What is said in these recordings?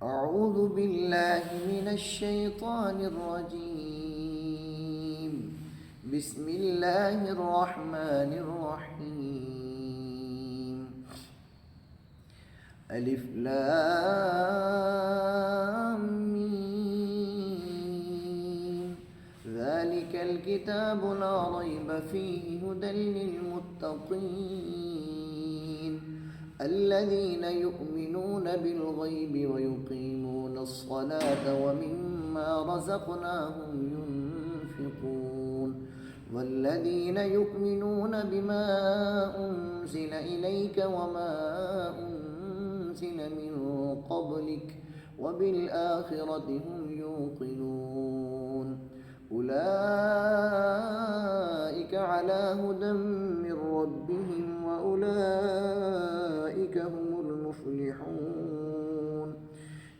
أعوذ بالله من الشيطان الرجيم. بسم الله الرحمن الرحيم. ألف لام ميم. ذلك الكتاب لا ريب فيه هدى للمتقين الذين يؤمنون بالغيب ويقيمون الصلاة ومما رزقناهم ينفقون والذين يؤمنون بما أنزل إليك وما أنزل من قبلك وبالآخرة هم يوقنون أولئك على هدى من ربهم وأولئك هم المفلحون.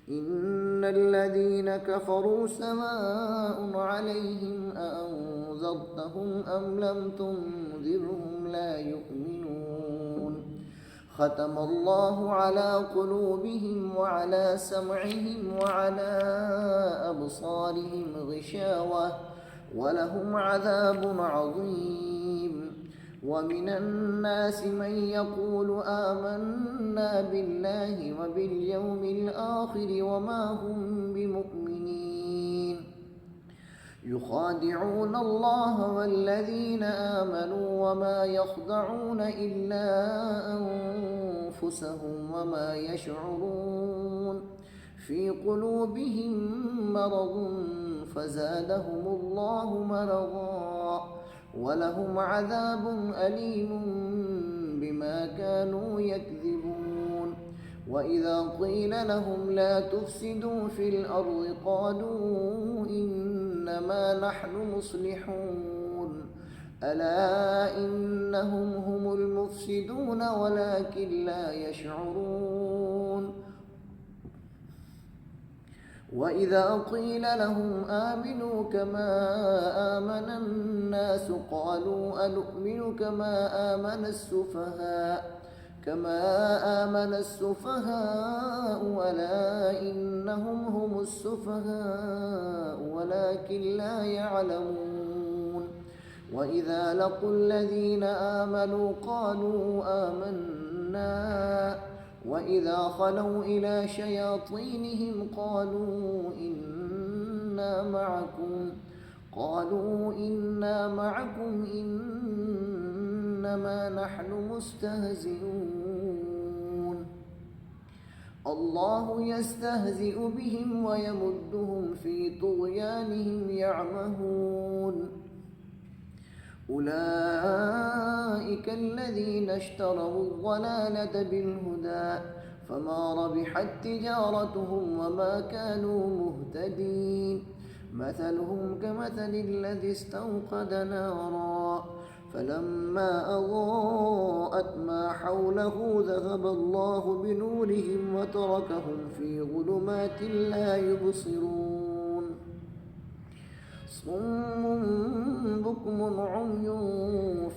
إن الذين كفروا سواء عليهم أأنذرتهم أم لم تنذرهم لا يؤمنون. ختم الله على قلوبهم وعلى سمعهم وعلى أبصارهم غشاوة ولهم عذاب عظيم. ومن الناس من يقول آمنا بالله وباليوم الآخر وما هم بمؤمنين يخادعون الله والذين آمنوا وما يخدعون إلا أنفسهم وما يشعرون. في قلوبهم مرض فزادهم الله مرضا ولهم عذاب أليم بما كانوا يكذبون. وإذا قيل لهم لا تفسدوا في الأرض قالوا إنما نحن مصلحون ألا إنهم هم المفسدون ولكن لا يشعرون. وإذا قيل لهم آمنوا كما آمن الناس قالوا أنؤمن كما آمن السفهاء ألا إنهم هم السفهاء ولكن لا يعلمون. وإذا لقوا الذين آمنوا قالوا آمنا وإذا خلوا إلى شياطينهم قالوا إنا معكم إنما نحن مستهزئون. الله يستهزئ بهم ويمدهم في طغيانهم يعمهون. أولئك الذين اشتروا الضلالة بالهدى فما ربحت تجارتهم وما كانوا مهتدين. مثلهم كمثل الذي استوقد نارا فلما أضاءت ما حوله ذهب الله بنورهم وتركهم في ظلمات لا يبصرون. صم بكم عمي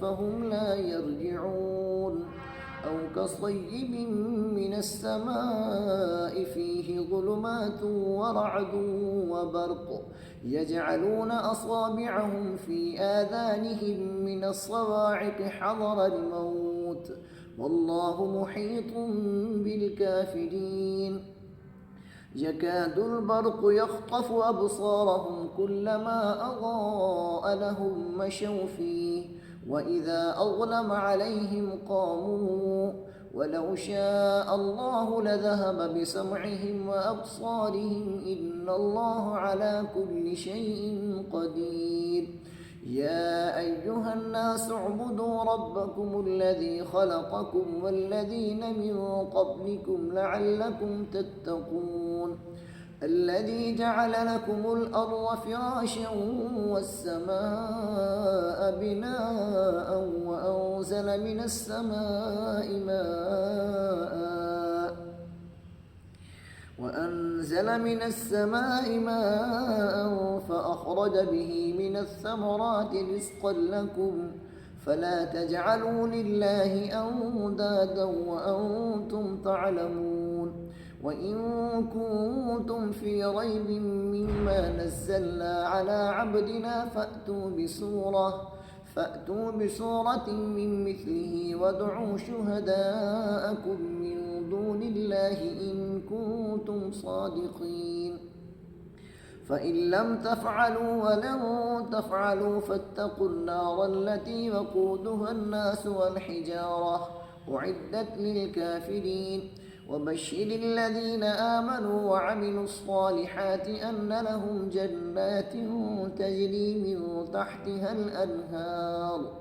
فهم لا يرجعون. أو كصيب من السماء فيه ظلمات ورعد وبرق يجعلون أصابعهم في آذانهم من الصواعق حذر الموت والله محيط بالكافرين. يكاد البرق يخطف أبصارهم كلما أضاء لهم مشوا فيه وإذا أظلم عليهم قاموا ولو شاء الله لذهب بسمعهم وأبصارهم إن الله على كل شيء قدير. يا أيها الناس اعبدوا ربكم الذي خلقكم والذين من قبلكم لعلكم تتقون. الذي جعل لكم الأرض فراشا والسماء بناء وأنزل من السماء ماء فأخرج به من الثمرات رزقا لكم فلا تجعلوا لله أندادا وأنتم تعلمون وإن كنتم في ريب مما نزلنا على عبدنا فأتوا بسورة من مثله وادعوا شهداءكم من دون الله إن كنتم صادقين فإن لم تفعلوا ولن تفعلوا فاتقوا النار التي وقودها الناس والحجارة أعدت للكافرين وبشر الذين آمنوا وعملوا الصالحات أن لهم جنات تجري من تحتها الأنهار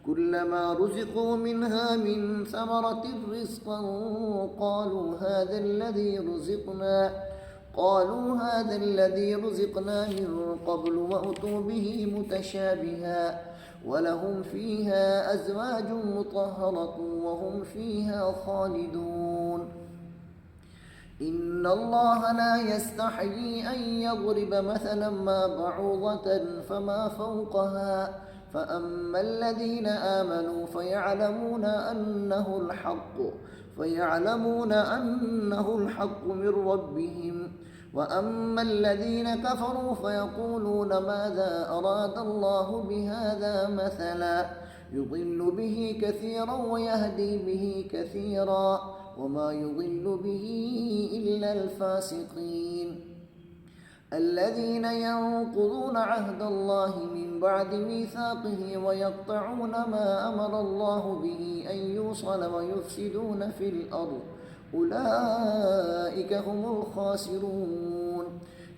كلما رزقوا منها من ثمرة رزقا قالوا هذا الذي رزقنا من قبل وأتوا به متشابها ولهم فيها أزواج مطهرة وهم فيها خالدون إن الله لا يستحيي أن يضرب مثلا ما بعوضة فما فوقها فأما الذين آمنوا فيعلمون أنه الحق من ربهم وأما الذين كفروا فيقولون ماذا أراد الله بهذا مثلا يضل به كثيرا ويهدي به كثيرا وما يضل به إلا الفاسقين الذين ينقضون عهد الله من بعد ميثاقه ويقطعون ما أمر الله به أن يوصل ويفسدون في الأرض أولئك هم الخاسرون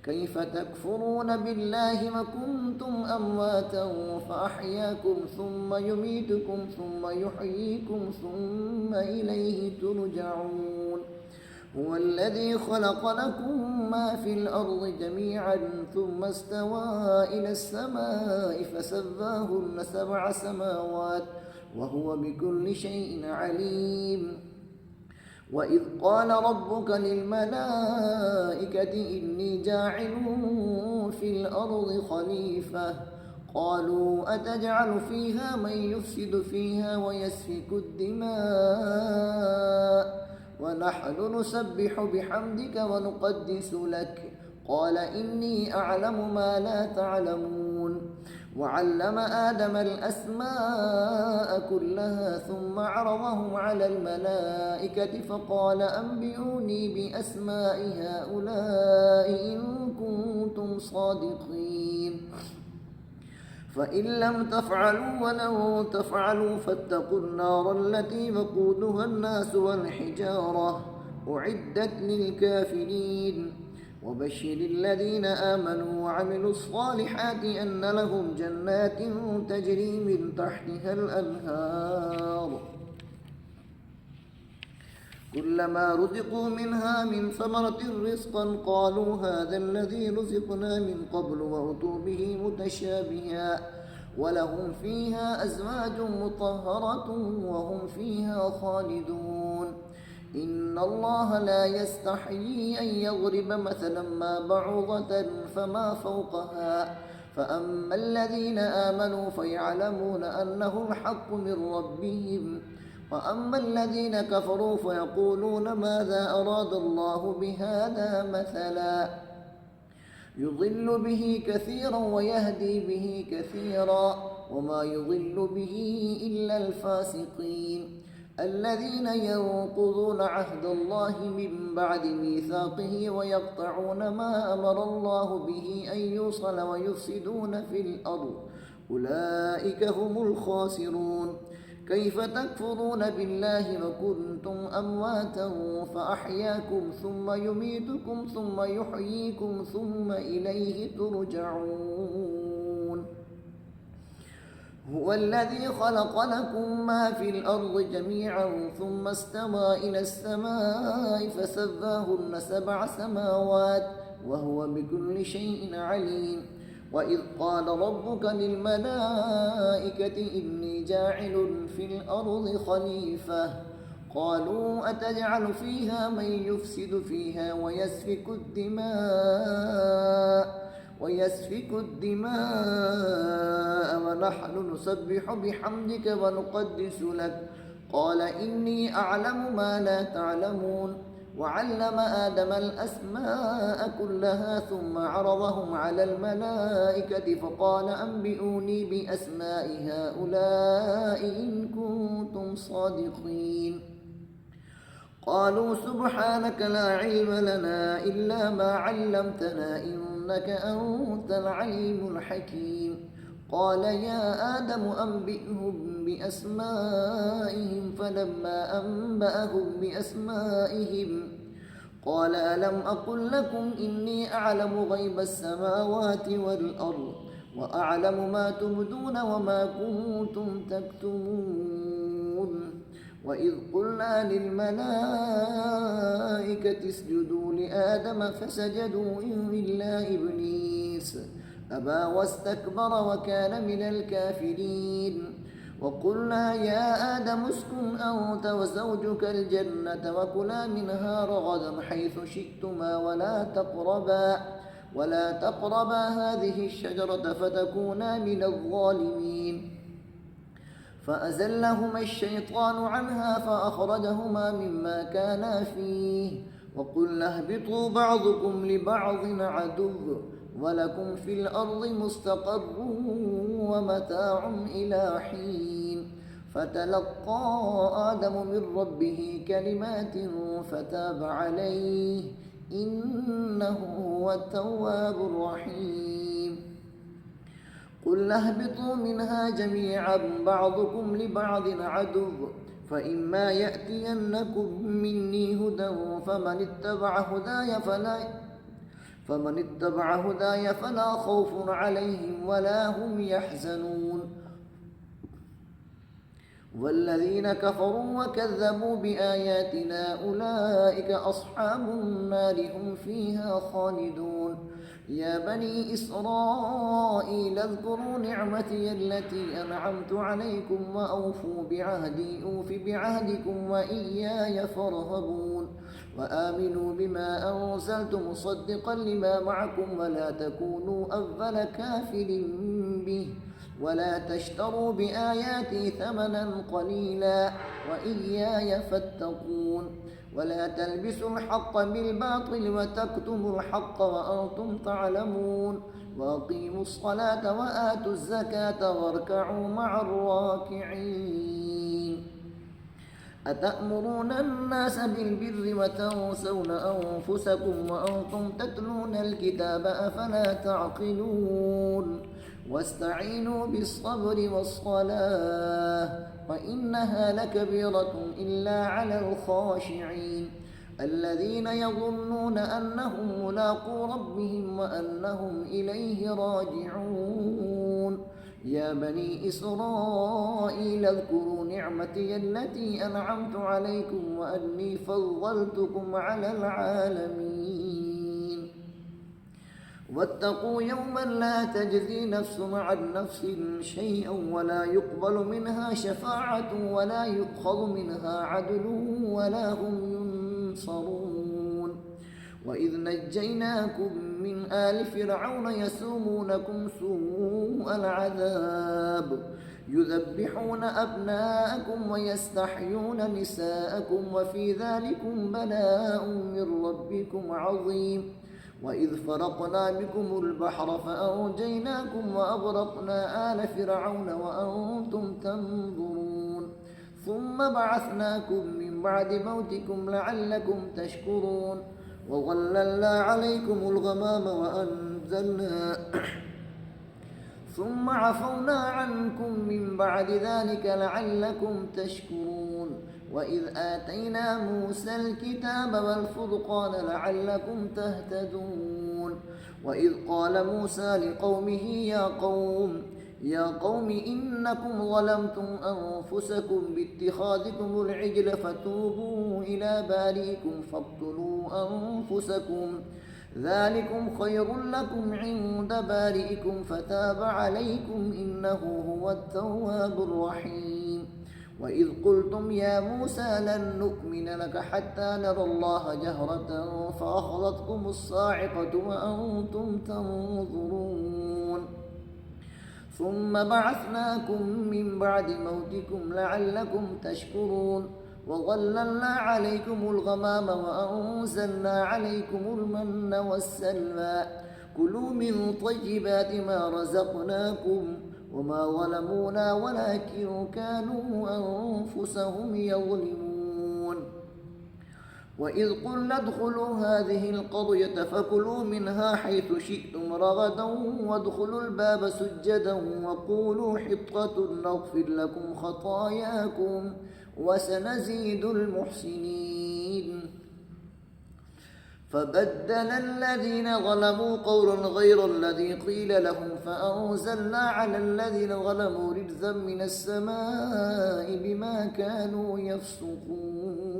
كيف تكفرون بالله وكنتم أمواتا فأحياكم ثم يميتكم ثم يحييكم ثم إليه ترجعون هو الذي خلق لكم ما في الأرض جميعا ثم استوى إلى السماء فسواهن 7 سماوات وهو بكل شيء عليم وإذ قال ربك للملائكة إني جاعل في الأرض خليفة قالوا أتجعل فيها من يفسد فيها ويسفك الدماء ونحن نسبح بحمدك ونقدس لك قال إني أعلم ما لا تعلمون وعلم آدم الأسماء كلها ثم عرضهم على الملائكة فقال أنبئوني بأسماء هؤلاء إن كنتم صادقين فإن لم تفعلوا ولن تفعلوا فاتقوا النار التي وقودها الناس والحجارة أعدت للكافرين وبشر الذين آمنوا وعملوا الصالحات أن لهم جنات تجري من تحتها الأنهار كلما رزقوا منها من ثمرة رزقا قالوا هذا الذي رزقنا من قبل وأتوا به متشابها ولهم فيها أزواج مطهرة وهم فيها خالدون إن الله لا يستحيي أن يضرب مثلا ما بعوضة فما فوقها فأما الذين آمنوا فيعلمون أنه الحق من ربهم وأما الذين كفروا فيقولون ماذا أراد الله بهذا مثلا يضل به كثيرا ويهدي به كثيرا وما يضل به إلا الفاسقين الذين ينقضون عهد الله من بعد ميثاقه ويقطعون ما أمر الله به أن يوصل ويفسدون في الأرض أولئك هم الخاسرون كيف تكفرون بالله وكنتم أمواتا فأحياكم ثم يميتكم ثم يحييكم ثم إليه ترجعون هو الذي خلق لكم ما في الأرض جميعا ثم استوى إلى السماء فسواهن 7 سماوات وهو بكل شيء عليم وإذ قال ربك للملائكة إني جاعل في الأرض خليفة قالوا أتجعل فيها من يفسد فيها ويسفك الدماء ونحن نسبح بحمدك ونقدس لك قال إني أعلم ما لا تعلمون وعلم آدم الأسماء كلها ثم عرضهم على الملائكة فقال أنبئوني بأسماء هؤلاء إن كنتم صادقين. قالوا سبحانك لا علم لنا إلا ما علمتنا إنك أنت العليم الحكيم. قال يا آدم أنبئهم بأسمائهم فلما أنبأهم بأسمائهم قال ألم أقل لكم إني أعلم غيب السماوات والأرض وأعلم ما تبدون وما كنتم تكتمون. وإذ قلنا للملائكة اسجدوا لآدم فسجدوا إلا إبليس أبى واستكبر وكان من الكافرين. وقلنا يا آدم اسكن أنت وزوجك الجنة وكلا منها رغدا حيث شئتما ولا تقربا هذه الشجرة فتكونا من الظالمين. فأزلهما الشيطان عنها فأخرجهما مما كانا فيه وقلنا اهبطوا بعضكم لبعض عدو ولكم في الأرض مستقر ومتاع إلى حين. فتلقى آدم من ربه كلمات فتاب عليه إنه هو التواب الرحيم. قل اهبطوا منها جميعا بعضكم لبعض عدو فإما يأتينكم مني هدى فمن اتبع هداي فلا خوف عليهم ولا هم يحزنون. والذين كفروا وكذبوا بآياتنا أولئك أصحاب النار هم فيها خالدون. يا بني إسرائيل اذكروا نعمتي التي أنعمت عليكم وأوفوا بعهدي أوف بعهدكم وإياي فارهبون. وآمنوا بما أنزلت مصدقا لما معكم ولا تكونوا أول كافر به ولا تشتروا بآياتي ثمنا قليلا وإياي فاتقون. ولا تلبسوا الحق بالباطل وتكتموا الحق وأنتم تعلمون. وأقيموا الصلاة وآتوا الزكاة واركعوا مع الراكعين. أتأمرون الناس بالبر وتنسون أنفسكم وأنتم تتلون الكتاب أفلا تعقلون. واستعينوا بالصبر والصلاة وإنها لكبيرة إلا على الخاشعين الذين يظنون أنهم ملاقو ربهم وأنهم إليه راجعون. يا بني إسرائيل اذكروا نعمتي التي أنعمت عليكم وأني فضلتكم على العالمين. واتقوا يوما لا تجزي نفس عن نفس شيئا ولا يقبل منها شفاعة ولا يؤخذ منها عدل ولا هم ينصرون. وإذ نجيناكم من آل فرعون يسومونكم سوء العذاب يذبحون أبناءكم ويستحيون نساءكم وفي ذلكم بلاء من ربكم عظيم. وإذ فرقنا بكم البحر فأنجيناكم وأغرقنا آل فرعون وأنتم تنظرون. ثم بعثناكم من بعد موتكم لعلكم تشكرون. وظللنا عليكم الغمام وأنزلنا ثم عفونا عنكم من بعد ذلك لعلكم تشكرون. وإذ آتينا موسى الكتاب والفرقان لعلكم تهتدون. وإذ قال موسى لقومه يا قوم إنكم ظلمتم أنفسكم باتخاذكم العجل فتوبوا إلى بارئكم فاقتلوا أنفسكم ذلكم خير لكم عند بارئكم فتاب عليكم إنه هو التواب الرحيم. وإذ قلتم يا موسى لن نؤمن لك حتى نرى الله جهرة فأخذتكم الصاعقة وأنتم تنظرون. ثم بعثناكم من بعد موتكم لعلكم تشكرون. وظللنا عليكم الغمام وأنزلنا عليكم المن والسلوى كلوا من طيبات ما رزقناكم وما ظلمونا ولكن كانوا أنفسهم يظلمون وإذ قلنا ادخلوا هذه القرية فكلوا منها حيث شئتم رغدا وادخلوا الباب سجدا وقولوا حطة نغفر لكم خطاياكم وسنزيد المحسنين فبدل الذين ظلموا قولا غير الذي قيل لهم فأنزلنا على الذين ظلموا رجزا من السماء بما كانوا يفسقون.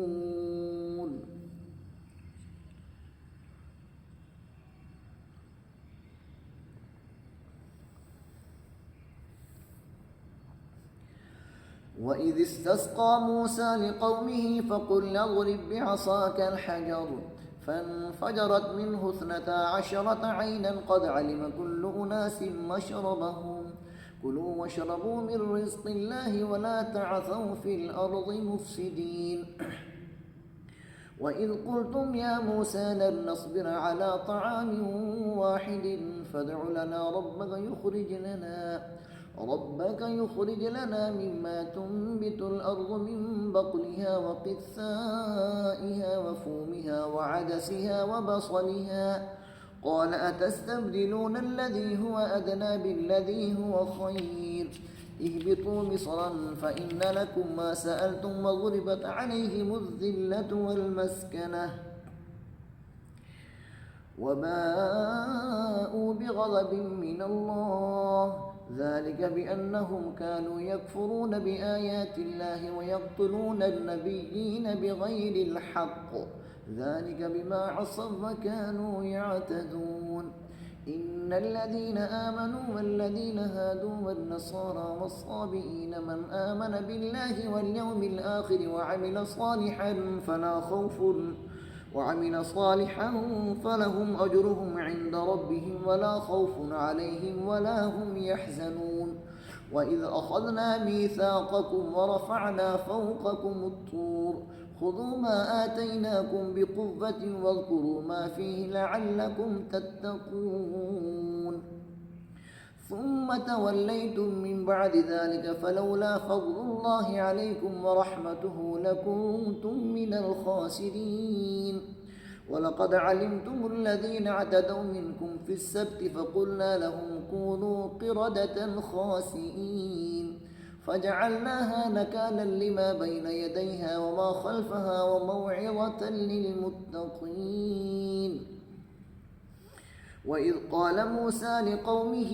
وإذ استسقى موسى لقومه فقلنا اضرب بعصاك الحجر فانفجرت منه 12 عينا قد علم كل أناس مشربهم كلوا واشربوا من رزق الله ولا تعثوا في الأرض مفسدين وإذ قلتم يا موسى لن نصبر على طعام واحد فادع لنا ربك يخرج لنا مما تنبت الأرض من بقلها وقثائها وفومها وعدسها وبصلها قال أتستبدلون الذي هو أدنى بالذي هو خير اهبطوا مصرا فإن لكم ما سألتم وضربت عليهم الذلة والمسكنة وباءوا بغضب من الله ذلك بأنهم كانوا يكفرون بآيات الله ويقتلون النبيين بغير الحق ذلك بما عصوا وكانوا يعتدون إن الذين آمنوا والذين هادوا والنصارى والصابئين من آمن بالله واليوم الآخر وعمل صالحا فلهم أجرهم عند ربهم ولا خوف عليهم ولا هم يحزنون وإذ أخذنا ميثاقكم ورفعنا فوقكم الطور خذوا ما آتيناكم بقوة واذكروا ما فيه لعلكم تتقون ثم توليتم من بعد ذلك فلولا فضل الله عليكم ورحمته لكنتم من الخاسرين ولقد علمتم الذين اعتدوا منكم في السبت فقلنا لهم كونوا قردة خاسئين فجعلناها نكالا لما بين يديها وما خلفها وموعظة للمتقين وإذ قال موسى لقومه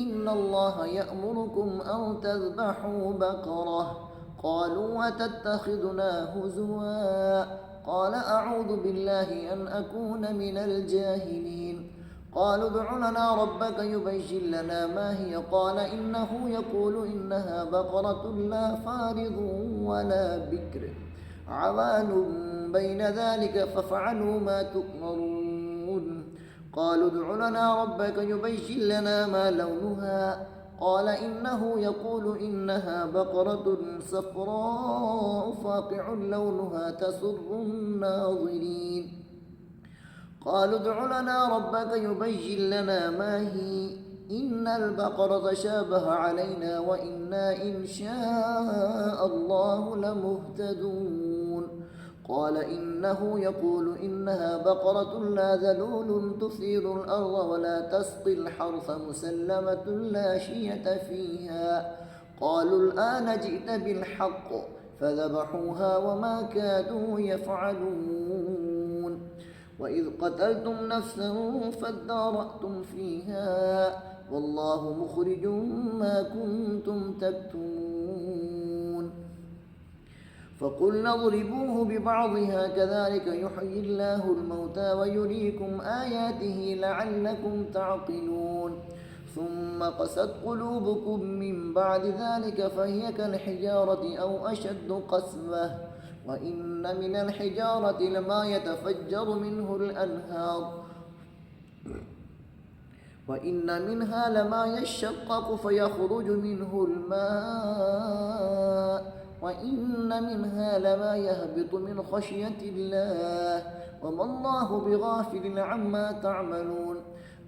إن الله يأمركم أن تذبحوا بقرة قالوا أتتخذنا هزوا قال أعوذ بالله أن أكون من الجاهلين قالوا ادع لنا ربك يبين لنا ما هي قال إنه يقول إنها بقرة لا فارض ولا بكر عوان بين ذلك فافعلوا ما تؤمرون قالوا ادع لنا ربك يبين لنا ما لونها قال إنه يقول إنها بقرة صفراء فاقع لونها تسر الناظرين قالوا ادع لنا ربك يبين لنا ما هي إن البقرة تشابه علينا وإنا إن شاء الله لمهتدون قال إنه يقول إنها بقرة لا ذلول تثير الأرض ولا تسقي الحرث مسلمة لا شية فيها قالوا الآن جئت بالحق فذبحوها وما كادوا يفعلون وإذ قتلتم نفسا فادارأتم فيها والله مخرج ما كنتم تكتمون فقلنا اضربوه ببعضها كذلك يحيي الله الموتى ويريكم آياته لعلكم تعقلون ثم قست قلوبكم من بعد ذلك فهي كالحجارة أو أشد قسوة وإن من الحجارة لما يتفجر منه الأنهار وإن منها لما يشقق فيخرج منه الماء وإن منها لما يهبط من خشية الله وما الله بغافل عما تعملون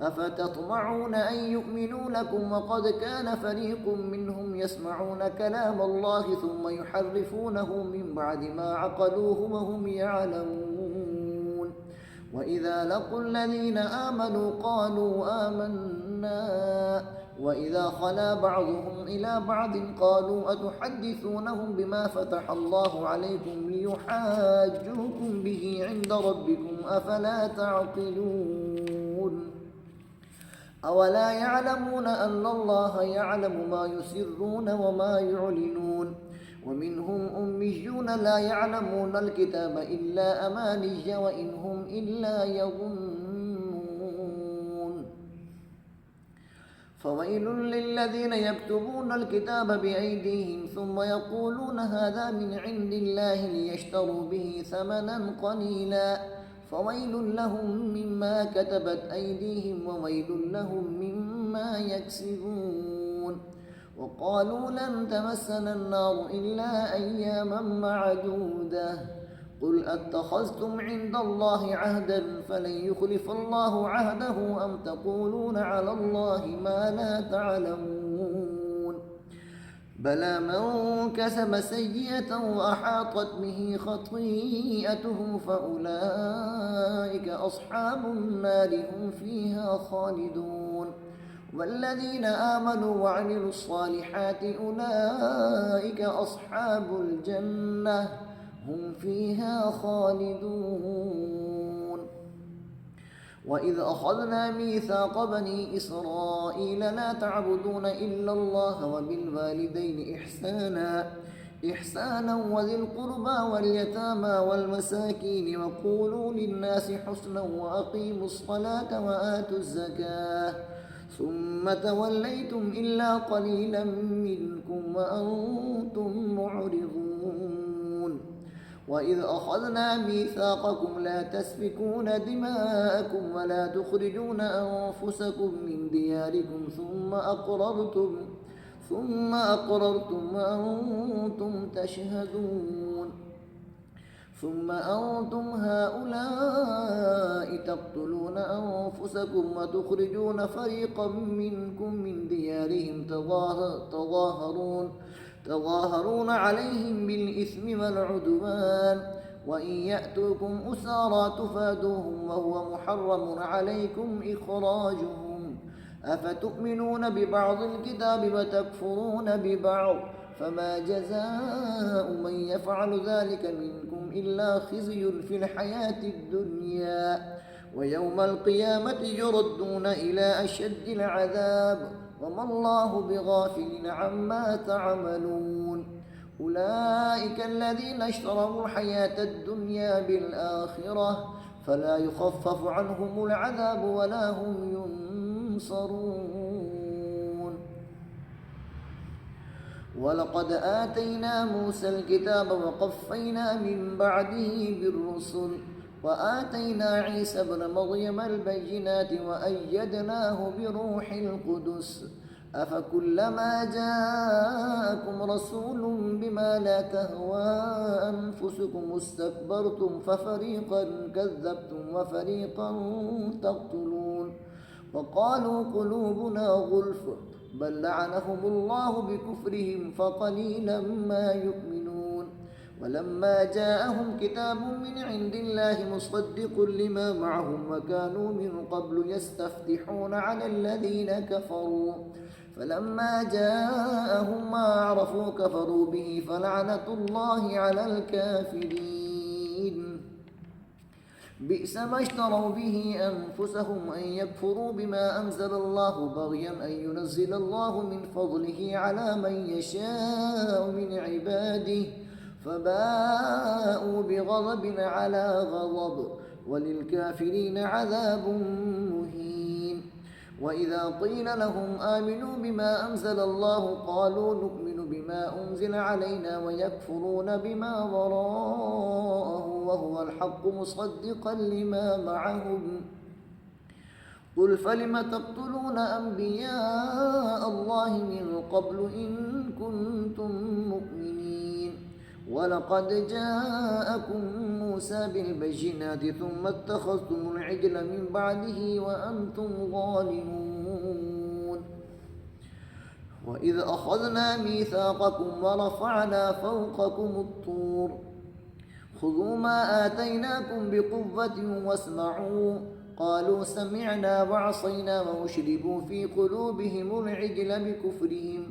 أفتطمعون أن يؤمنوا لكم وقد كان فريق منهم يسمعون كلام الله ثم يحرفونه من بعد ما عقلوه وهم يعلمون وإذا لقوا الذين آمنوا قالوا آمنا وإذا خلا بعضهم إلى بعض قالوا أتحدثونهم بما فتح الله عليكم ليحاجوكم به عند ربكم أفلا تعقلون أولا يعلمون أن الله يعلم ما يسرون وما يعلنون ومنهم أميون لا يعلمون الكتاب إلا أماني وإن هم إلا يظنون فويل للذين يكتبون الكتاب بأيديهم ثم يقولون هذا من عند الله ليشتروا به ثمنا قليلا فويل لهم مما كتبت أيديهم وويل لهم مما يكسبون وقالوا لن تمسنا النار إلا أياما معدودة قل أتخذتم عند الله عهدا فلن يخلف الله عهده أم تقولون على الله ما لا تعلمون بلى من كسب سيئة وأحاطت به خطيئته فأولئك أصحاب النار هم فيها خالدون والذين آمنوا وعملوا الصالحات أولئك أصحاب الجنة هم فيها خالدون وإذ أخذنا ميثاق بني إسرائيل لا تعبدون إلا الله وبالوالدين إحسانا وذي القربى واليتامى والمساكين وقولوا للناس حسنا وأقيموا الصلاة وآتوا الزكاة ثم توليتم إلا قليلا منكم وأنتم معرضون وإذ أخذنا ميثاقكم لا تسفكون دماءكم ولا تخرجون أنفسكم من دياركم ثم أقررتم وأنتم تشهدون ثم أنتم هؤلاء تقتلون أنفسكم وتخرجون فريقا منكم من ديارهم تظاهرون عليهم بالإثم والعدوان وإن يأتوكم أسارى تفادوهم وهو محرم عليكم إخراجهم أفتؤمنون ببعض الكتاب وتكفرون ببعض فما جزاء من يفعل ذلك منكم إلا خزي في الحياة الدنيا ويوم القيامة يردون إلى أشد العذاب وما الله بغافل عما تعملون أولئك الذين اشتروا الحياة الدنيا بالآخرة فلا يخفف عنهم العذاب ولا هم ينصرون ولقد آتينا موسى الكتاب وقفينا من بعده بالرسل وآتينا عيسى ابن مريم البينات وأيدناه بروح القدس أفكلما جاءكم رسول بما لا تهوى أنفسكم استكبرتم ففريقا كذبتم وفريقا تقتلون وقالوا قلوبنا غلف بل لعنهم الله بكفرهم فقليلا ما يؤمنون ولما جاءهم كتاب من عند الله مصدق لما معهم وكانوا من قبل يستفتحون على الذين كفروا فلما جاءهم ما عرفوا كفروا به فلعنة الله على الكافرين بئس ما اشتروا به أنفسهم أن يكفروا بما أنزل الله بغيا أن ينزل الله من فضله على من يشاء من عباده فباءوا بغضب على غضب وللكافرين عذاب مهين وإذا قيل لهم آمنوا بما أنزل الله قالوا نؤمن بما أنزل علينا ويكفرون بما وراءه وهو الحق مصدقا لما معهم قل فلم تقتلون أنبياء الله من قبل إن كنتم مؤمنين ولقد جاءكم موسى بالبينات ثم اتخذتم العجل من بعده وأنتم ظالمون وإذ أخذنا ميثاقكم ورفعنا فوقكم الطور خذوا ما آتيناكم بقوة واسمعوا قالوا سمعنا وعصينا وأشربوا في قلوبهم العجل بكفرهم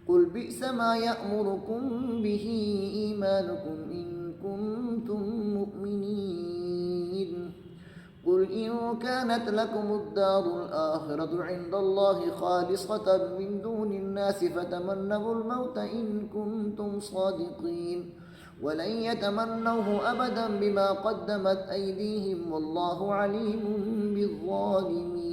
قل بئس ما يأمركم به إيمانكم إن كنتم مؤمنين قل إن كانت لكم الدار الآخرة عند الله خالصة من دون الناس فتمنوا الموت إن كنتم صادقين ولن يتمنوه أبدا بما قدمت أيديهم والله عليم بالظالمين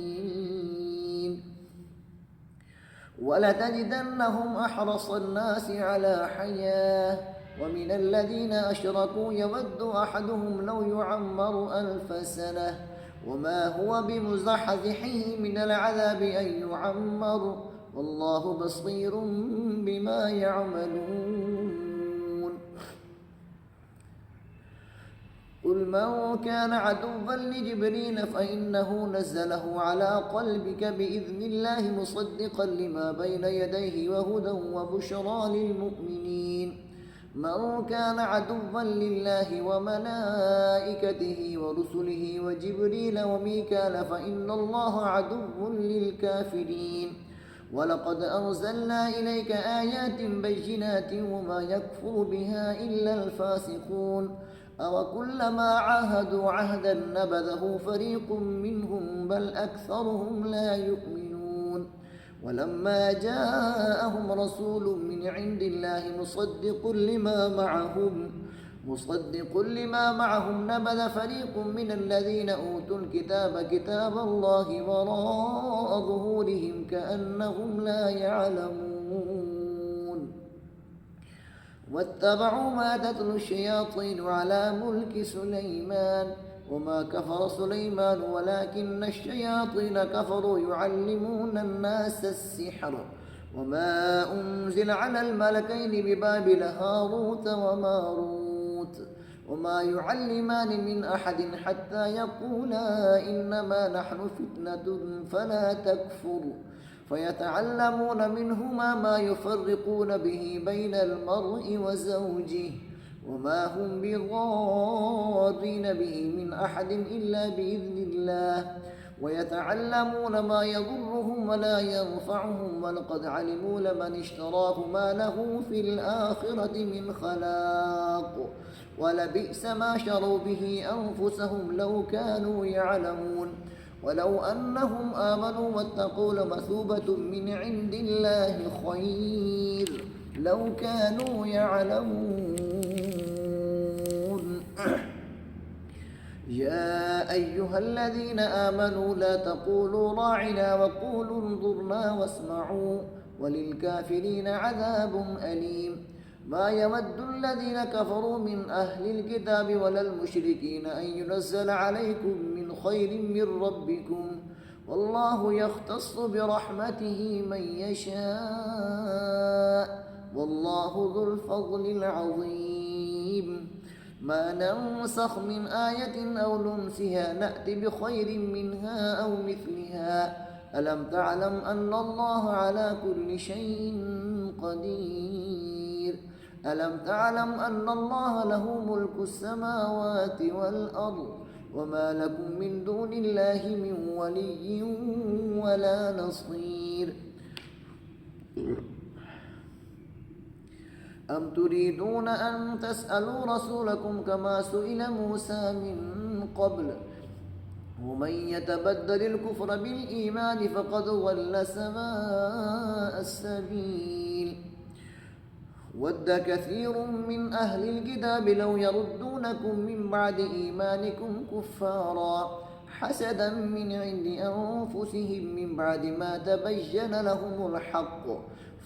ولتجدنهم أحرص الناس على حياة ومن الذين أشركوا يود أحدهم لو يعمر 1000 سنة وما هو بمزحزحه من العذاب أن يعمر والله بصير بما يعملون قل من كان عدوا لجبريل فإنه نزله على قلبك بإذن الله مصدقا لما بين يديه وهدى وبشرى للمؤمنين من كان عدوا لله وملائكته ورسله وجبريل وميكال فإن الله عدو للكافرين ولقد أرسلنا إليك آيات بينات وما يكفر بها إلا الفاسقون أوكلما عاهدوا عهدا نبذه فريق منهم بل أكثرهم لا يؤمنون ولما جاءهم رسول من عند الله مصدق لما معهم نبذ فريق من الذين أوتوا الكتاب كتاب الله وراء ظهورهم كأنهم لا يعلمون واتبعوا ما تتلو الشياطين على ملك سليمان وما كفر سليمان ولكن الشياطين كفروا يعلمون الناس السحر وما أنزل على الملكين ببابل هاروت وماروت وما يعلمان من أحد حتى يقولا إنما نحن فتنة فلا تكفر فيتعلمون منهما ما يفرقون به بين المرء وزوجه وما هم بضارين به من أحد إلا بإذن الله ويتعلمون ما يضرهم ولا ينفعهم ولقد علموا لمن اشتراه ما له في الآخرة من خلاق ولبئس ما شروا به أنفسهم لو كانوا يعلمون ولو أنهم آمنوا واتقوا لمثوبة من عند الله خير لو كانوا يعلمون يا أيها الذين آمنوا لا تقولوا راعنا وقولوا انظرنا واسمعوا وللكافرين عذاب أليم ما يود الذين كفروا من أهل الكتاب ولا المشركين أن ينزل عليكم من خير من ربكم والله يختص برحمته من يشاء والله ذو الفضل العظيم ما ننسخ من آية أو ننسها نأتي بخير منها أو مثلها ألم تعلم أن الله على كل شيء قدير ألم تعلم أن الله له ملك السماوات والأرض وما لكم من دون الله من ولي ولا نصير أم تريدون أن تسألوا رسولكم كما سئل موسى من قبل ومن يتبدل الكفر بالإيمان فقد ضل سواء السبيل ود كثير من أهل الكتاب لو يردونكم من بعد إيمانكم كفارا حسدا من عند أنفسهم من بعد ما تبين لهم الحق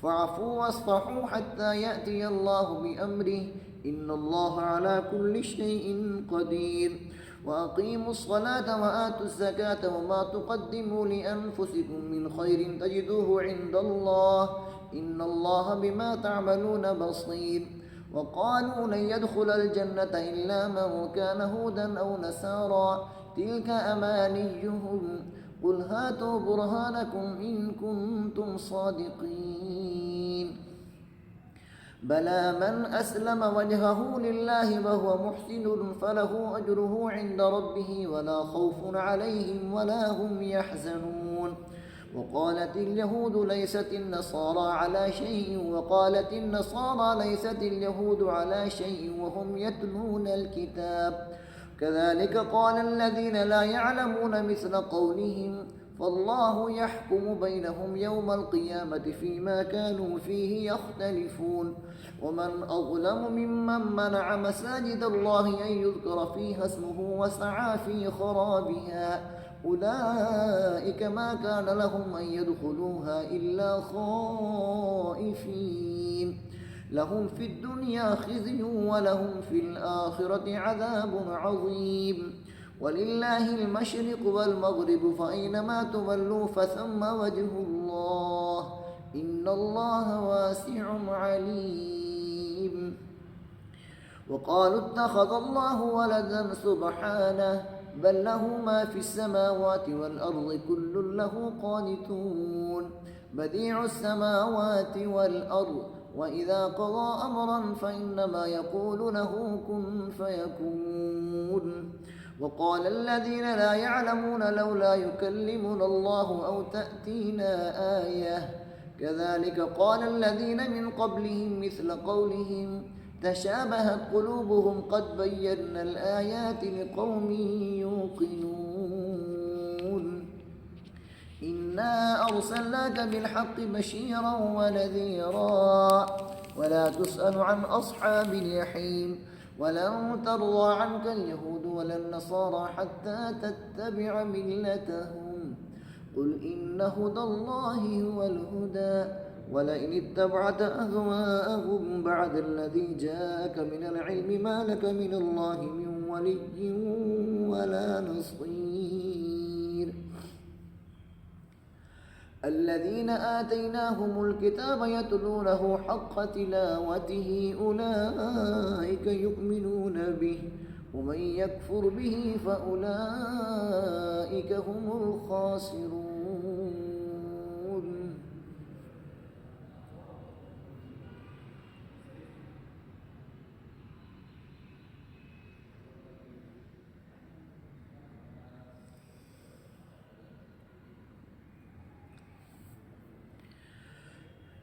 فاعفوا واصفحوا حتى يأتي الله بأمره إن الله على كل شيء قدير وأقيموا الصلاة وآتوا الزكاة وما تقدموا لأنفسكم من خير تجدوه عند الله إن الله بما تعملون بصير وقالوا لن يدخل الجنة إلا من كان هودا أو نسارا تلك أمانيهم قل هاتوا برهانكم إن كنتم صادقين بلى من أسلم وجهه لله وهو محسن فله أجره عند ربه ولا خوف عليهم ولا هم يحزنون وقالت اليهود ليست النصارى على شيء وقالت النصارى ليست اليهود على شيء وهم يتلون الكتاب كذلك قال الذين لا يعلمون مثل قولهم فالله يحكم بينهم يوم القيامة فيما كانوا فيه يختلفون ومن أظلم ممن منع مساجد الله أن يذكر فيها اسمه وسعى في خرابها أولئك ما كان لهم أن يدخلوها إلا خائفين لهم في الدنيا خزي ولهم في الآخرة عذاب عظيم ولله المشرق والمغرب فأينما تولوا فثم وجه الله إن الله واسع عليم وقالوا اتخذ الله ولدا سبحانه بل له ما في السماوات والأرض كل له قانتون بديع السماوات والأرض وإذا قضى أمرا فإنما يقول له كن فيكون وقال الذين لا يعلمون لولا يكلمنا الله أو تأتينا آية كذلك قال الذين من قبلهم مثل قولهم تشابهت قلوبهم قد بينا الآيات لقوم يوقنون إنا أرسلناك بالحق بشيرا ونذيرا ولا تسأل عن أصحاب الجحيم ولن ترضى عنك اليهود ولا النصارى حتى تتبع ملتهم قل إن هدى الله هو الهدى ولئن اتبعت أهواءهم بعد الذي جاءك من العلم ما لك من الله من ولي ولا نصير الذين آتيناهم الكتاب يتلونه حق تلاوته أولئك يؤمنون به ومن يكفر به فأولئك هم الخاسرون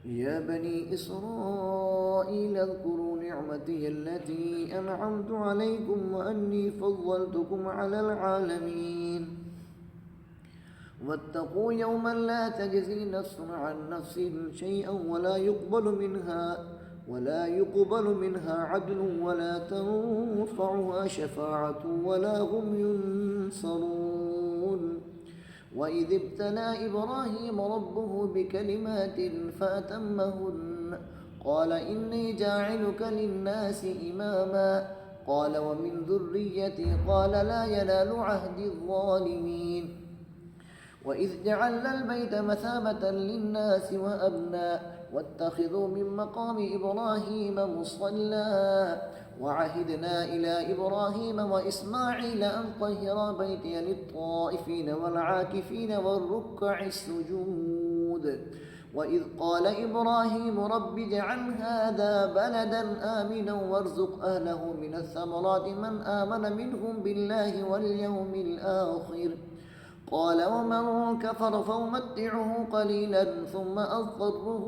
يا بني إسرائيل اذكروا نعمتي التي أنعمت عليكم وأني فضلتكم على العالمين واتقوا يوما لا تجزي نفس عن نفس شيئا ولا يقبل منها عدل ولا تنفعها شفاعة ولا هم ينصرون وإذ ابتلى إبراهيم ربه بكلمات فأتمهن قال إني جاعلك للناس إماما قال ومن ذريتي قال لا ينال عهد الظالمين وإذ جعلنا البيت مثابة للناس وأمنا واتخذوا من مقام إبراهيم مصلى وعهدنا إلى إبراهيم وإسماعيل أن طهرا بيتي للطائفين والعاكفين والركع السجود وإذ قال إبراهيم رب اجعل هذا بلدا آمنا وارزق أهله من الثمرات من آمن منهم بالله واليوم الآخر قال ومن كفر فأمتعه قليلا ثم أضطره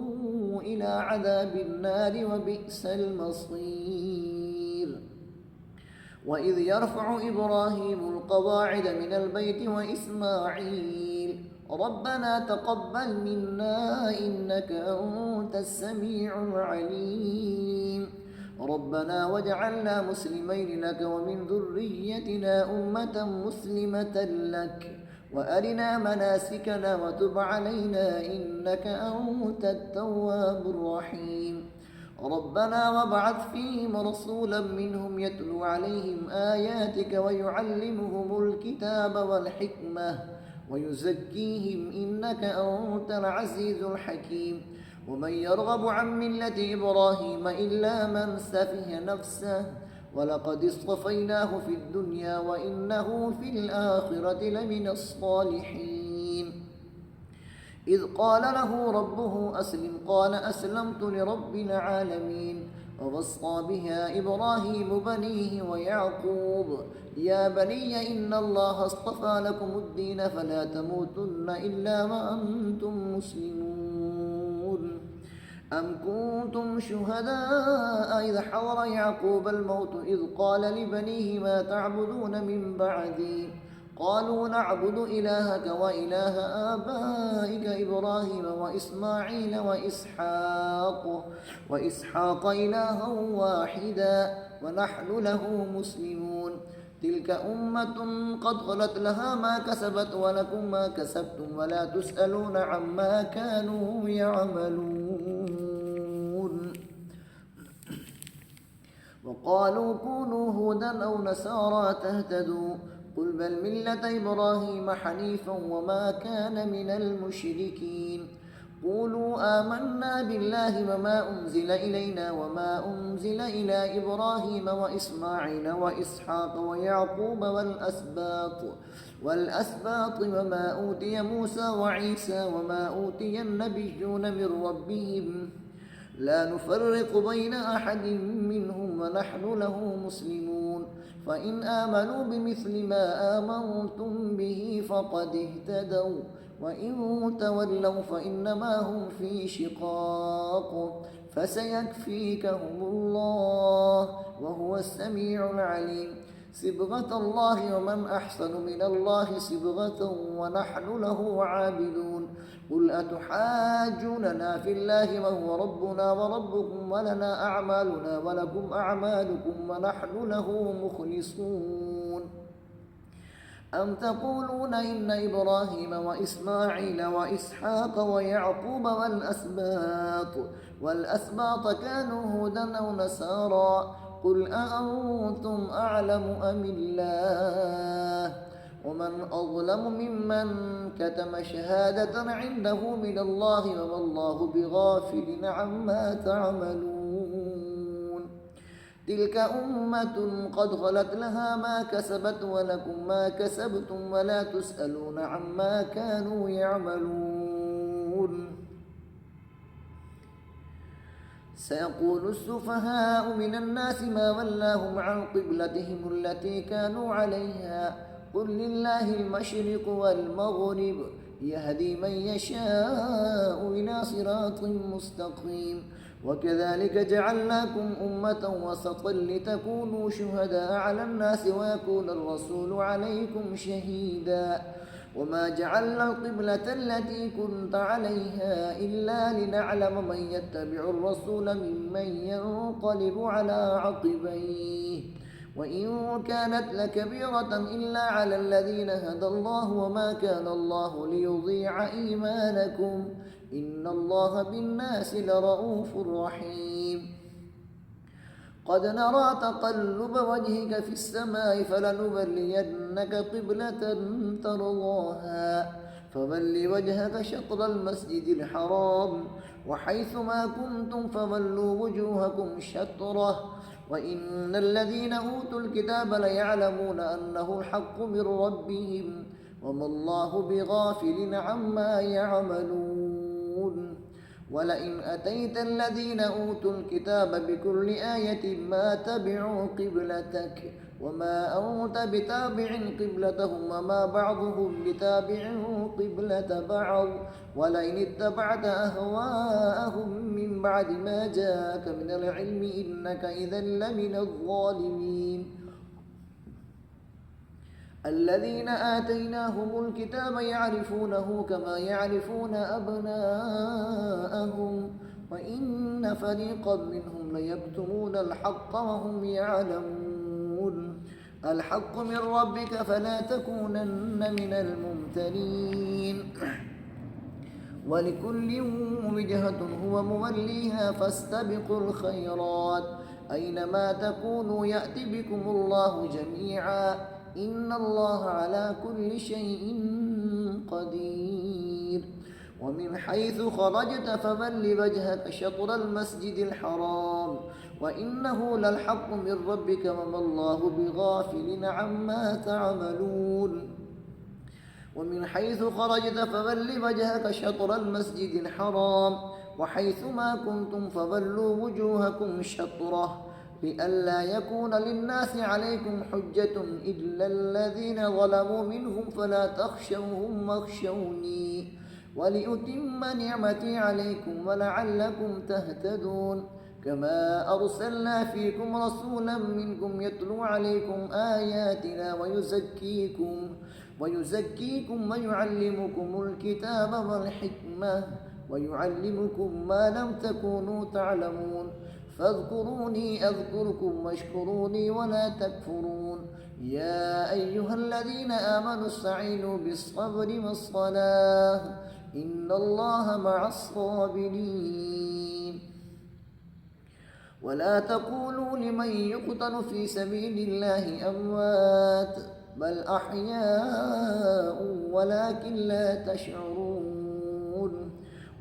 إلى عذاب النار وبئس المصير وإذ يرفع إبراهيم القواعد من البيت وإسماعيل ربنا تقبل منا إنك أنت السميع العليم ربنا واجعلنا مسلمين لك ومن ذريتنا أمة مسلمة لك وأرنا مناسكنا وتب علينا إنك أنت التواب الرحيم ربنا وابعث فيهم رسولا منهم يتلو عليهم آياتك ويعلمهم الكتاب والحكمة ويزكيهم إنك أنت العزيز الحكيم ومن يرغب عن ملة إبراهيم إلا من سفه نفسه ولقد اصطفيناه في الدنيا وإنه في الآخرة لمن الصالحين إذ قال له ربه أسلم قال أسلمت لرب العالمين ووصى بها إبراهيم بنيه ويعقوب يا بني إن الله اصطفى لكم الدين فلا تموتن إلا وأنتم مسلمون أم كنتم شهداء إذ حضر يعقوب الموت إذ قال لبنيه ما تعبدون من بعدي قالوا نعبد إلهك وإله آبائك إبراهيم وإسماعيل وإسحاق إلها واحدا ونحن له مسلمون تلك أمة قد خلت لها ما كسبت ولكم ما كسبتم ولا تسألون عما كانوا يعملون وقالوا كونوا هودا أو نصارى تهتدوا قل بل ملة إبراهيم حنيفا وما كان من المشركين قولوا آمنا بالله وما أنزل إلينا وما أنزل إلى إبراهيم وإسماعيل وإسحاق ويعقوب والأسباط وما أوتي موسى وعيسى وما أوتي النبيون من ربهم لا نفرق بين أحد منهم ونحن له مسلمون فإن آمنوا بمثل ما آمنتم به فقد اهتدوا وإن تولوا فإنما هم في شقاق فسيكفيكهم الله وهو السميع العليم صبغة الله ومن أحسن من الله صبغة ونحن له عابدون قل أتحاجوننا في الله وهو ربنا وربكم ولنا أعمالنا ولكم أعمالكم ونحن له مخلصون أم تقولون إن إبراهيم وإسماعيل وإسحاق ويعقوب والأسباط كانوا هودا أو نصارى قل أأنتم أعلم أم الله ومن أظلم ممن كتم شهادة عنده من الله وما الله بغافل عما تعملون تلك أمة قد خلت لها ما كسبت ولكم ما كسبتم ولا تسألون عما كانوا يعملون سيقول السفهاء من الناس ما ولاهم عن قبلتهم التي كانوا عليها قل لله المشرق والمغرب يهدي من يشاء إلى صراط مستقيم وكذلك جعلناكم أمة وسطا لتكونوا شهداء على الناس ويكون الرسول عليكم شهيدا وما جعلنا القبلة التي كنت عليها إلا لنعلم من يتبع الرسول ممن ينقلب على عقبيه وإن كانت لكبيرة إلا على الذين هدى الله وما كان الله ليضيع إيمانكم إن الله بالناس لرؤوف رحيم قد نرى تقلب وجهك في السماء فلنولينك قبلة ترضاها فول وجهك شطر المسجد الحرام وحيث ما كنتم فولوا وجوهكم شطره وإن الذين أوتوا الكتاب ليعلمون أنه الحق من ربهم وما الله بغافل عما يعملون ولئن أتيت الذين أوتوا الكتاب بكل آية ما تبعوا قبلتك وما أنت بتابع قبلتهم وما بعضهم بتابع قبلة بعض ولئن اتبعت أهواءهم من بعد ما جاءك من العلم إنك إذا لمن الظالمين الذين آتيناهم الكتاب يعرفونه كما يعرفون أبناءهم وإن فريقا منهم ليكتمون الحق وهم يعلمون الحق من ربك فلا تكونن من الممترين ولكل وجهة هو موليها فاستبقوا الخيرات أينما تكونوا يأتي بكم الله جميعا إن الله على كل شيء قدير ومن حيث خرجت فول وجهك شطر المسجد الحرام وإنه للحق من ربك وما الله بغافل عما تعملون ومن حيث خرجت فول وجهك شطر المسجد الحرام وحيث ما كنتم فولوا وجوهكم شطره لئلا يكون للناس عليكم حجة إلا الذين ظلموا منهم فلا تخشوهم واخشوني ولأتم نعمتي عليكم ولعلكم تهتدون كما أرسلنا فيكم رسولا منكم يتلو عليكم آياتنا ويزكيكم ويعلمكم الكتاب والحكمة ويعلمكم ما لم تكونوا تعلمون فاذكروني أذكركم واشكروني ولا تكفرون يا أيها الذين آمنوا استعينوا بالصبر والصلاة إن الله مع الصابرين ولا تقولوا لمن يقتل في سبيل الله أموات بل أحياء ولكن لا تشعرون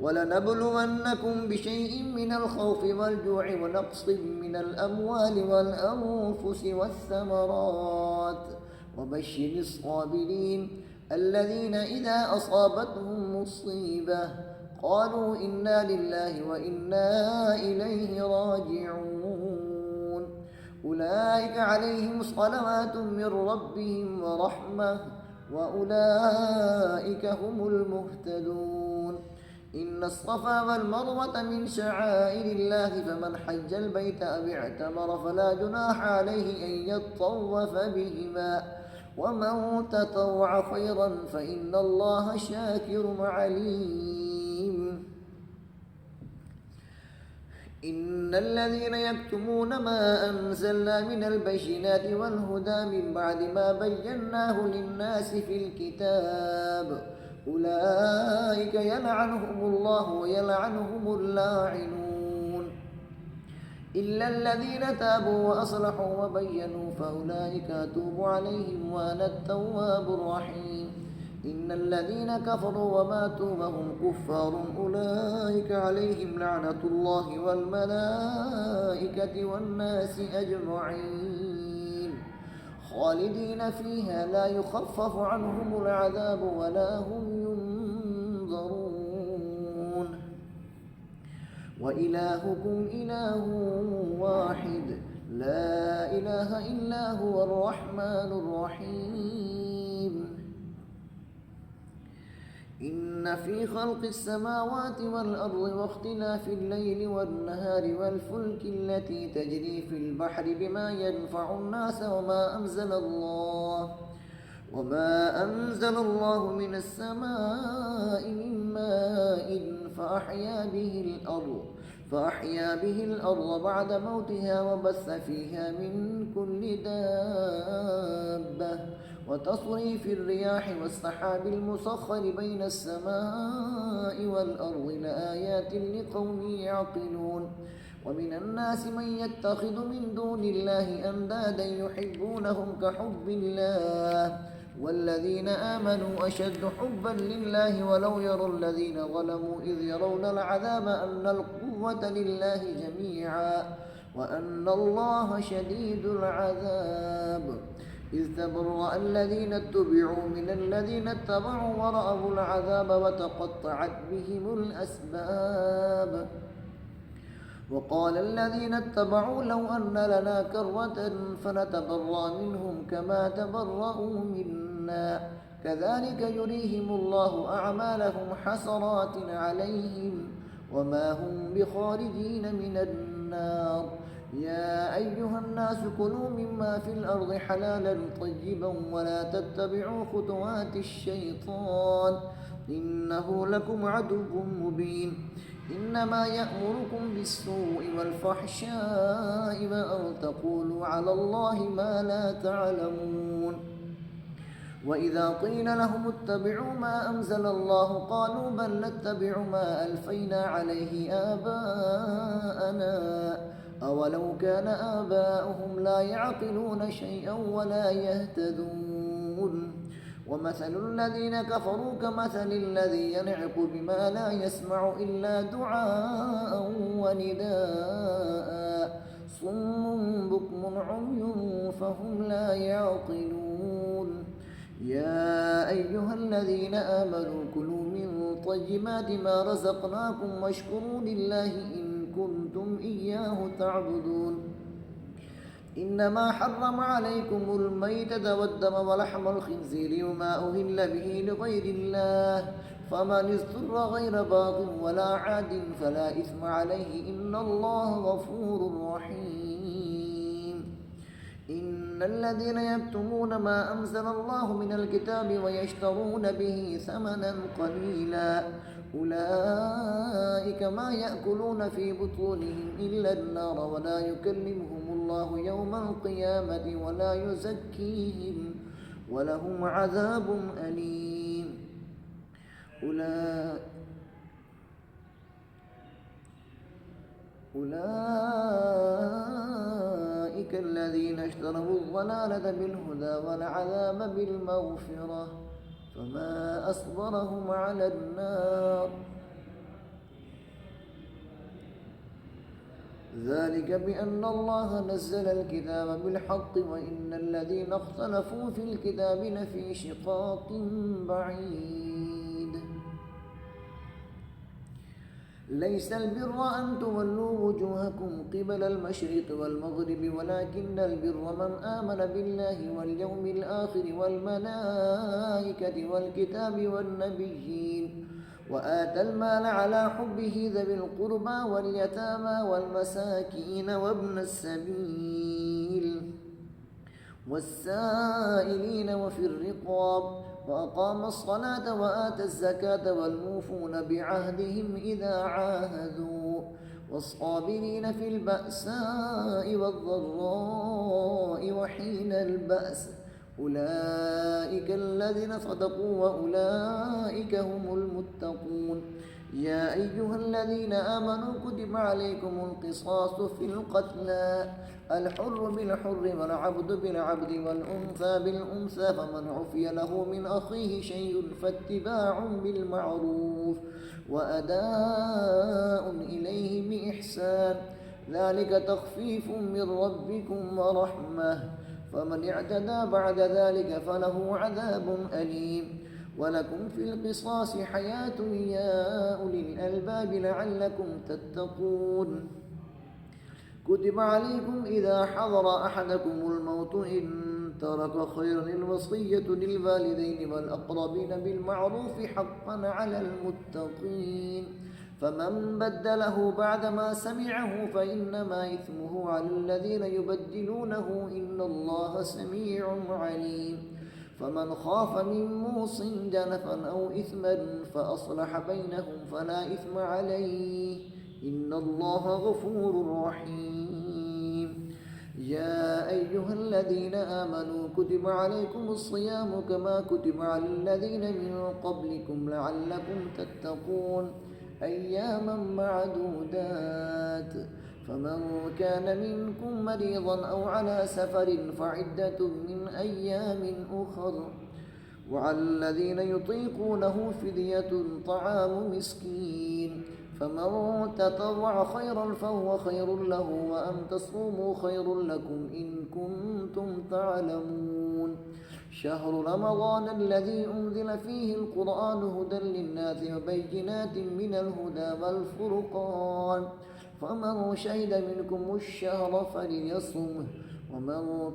ولنبلونكم بشيء من الخوف والجوع ونقص من الأموال والأنفس والثمرات وبشر الصابرين الذين إذا أصابتهم مصيبة قالوا إنا لله وإنا إليه راجعون أولئك عليهم صلوات من ربهم ورحمة وأولئك هم المهتدون إن الصفا والمروة من شعائر الله فمن حج البيت أو اعتمر فلا جناح عليه أن يطوف بهما ومن تطوع خيرا فإن الله شاكر عليم إن الذين يكتمون ما أنزلنا من البينات والهدى من بعد ما بيناه للناس في الكتاب أولئك يلعنهم الله ويلعنهم اللاعنون إلا الذين تابوا وأصلحوا وبينوا فأولئك أتوب عليهم وأنا التواب الرحيم إن الذين كفروا وماتوا وهم كفار أولئك عليهم لعنة الله والملائكة والناس أجمعين خالدين فيها لا يخفف عنهم العذاب ولا هم ينظرون وإلهكم إله واحد لا إله إلا هو الرحمن الرحيم إن في خلق السماوات والأرض واختلاف الليل والنهار والفلك التي تجري في البحر بما ينفع الناس وما أنزل الله من السماء من ماء فأحيا به الأرض بعد موتها وبث فيها من كل دابة وتصريف الرياح والسحاب المسخر بين السماء والأرض لآيات لقوم يعقلون ومن الناس من يتخذ من دون الله أندادا يحبونهم كحب الله والذين آمنوا أشد حبا لله ولو يرى الذين ظلموا إذ يرون العذاب أن القوة لله جميعا وأن الله شديد العذاب إذ تبرأ الذين اتبعوا من الذين اتبعوا ورأوا العذاب وتقطعت بهم الأسباب وقال الذين اتبعوا لو أن لنا كرة فنتبرأ منهم كما تبرأوا منا كذلك يريهم الله أعمالهم حسرات عليهم وما هم بخارجين من النار يا أيها الناس كلوا مما في الأرض حلالا طيبا ولا تتبعوا خطوات الشيطان إنه لكم عدو مبين إنما يأمركم بالسوء والفحشاء وأن تقولوا على الله ما لا تعلمون وإذا قيل لهم اتبعوا ما أنزل الله قالوا بل نتبع ما ألفينا عليه آباءنا أولو كان آباؤهم لا يعقلون شيئا ولا يهتدون ومثل الذين كفروا كمثل الذي ينعق بما لا يسمع إلا دعاء ونداء صم بكم عمي فهم لا يعقلون يا أيها الذين آمنوا كلوا من طيبات ما رزقناكم واشكروا لله إن كنتم إياه تعبدون إنما حرم عليكم الميتة والدم ولحم الخنزير وما أهل به لغير الله فمن اضطر غير باغ ولا عاد فلا إثم عليه إن الله غفور رحيم إن الذين يكتمون ما أنزل الله من الكتاب ويشترون به ثمنا قليلا أولئك ما يأكلون في بطونهم إلا النار ولا يكلمهم الله يوم القيامة ولا يزكيهم ولهم عذاب أليم أولئك الذين اشتروا الضلالة بالهدى والعذاب بالمغفرة فما أصبرهم على النار ذلك بأن الله نزل الكتاب بالحق وإن الذين اختلفوا في الكتاب لفي شقاق بعيد ليس البر أن تولوا وجوهكم قبل المشرق والمغرب ولكن البر من آمن بالله واليوم الآخر والملائكة والكتاب والنبيين وآتى المال على حبه ذوي القربى واليتامى والمساكين وابن السبيل والسائلين وفي الرقاب وأقام الصلاة وآتى الزكاة والموفون بعهدهم إذا عاهدوا والصابرين في البأساء والضراء وحين البأس أولئك الذين صدقوا وأولئك هم المتقون يا أيها الذين آمنوا كتب عليكم القصاص في القتلى الحر بالحر والعبد بالعبد والأنثى بالأنثى فمن عفي له من أخيه شيء فاتباع بالمعروف وأداء إليه بإحسان ذلك تخفيف من ربكم ورحمة فمن اعتدى بعد ذلك فله عذاب أليم ولكم في القصاص حياة يا أولي الألباب لعلكم تتقون كتب عليكم إذا حضر أحدكم الموت إن ترك خيرا الوصية للوالدين والأقربين بالمعروف حقا على المتقين فمن بدله بعدما سمعه فإنما إثمه على الذين يبدلونه إن الله سميع عليم فمن خاف من موص جنفا أو إثما فأصلح بينهم فلا إثم عليه إن الله غفور رحيم يا أيها الذين آمنوا كتب عليكم الصيام كما كتب على الذين من قبلكم لعلكم تتقون أياما معدودات فمن كان منكم مريضا أو على سفر فعدة من أيام أخر وعلى الذين يطيقونه فدية طعام مسكين فمن تطوع خيرا فهو خير له وأن تصوموا خير لكم إن كنتم تعلمون شهر رمضان الذي أنزل فيه القرآن هدى للناس وبينات من الهدى والفرقان فمن شهد منكم الشهر فليصمه ومن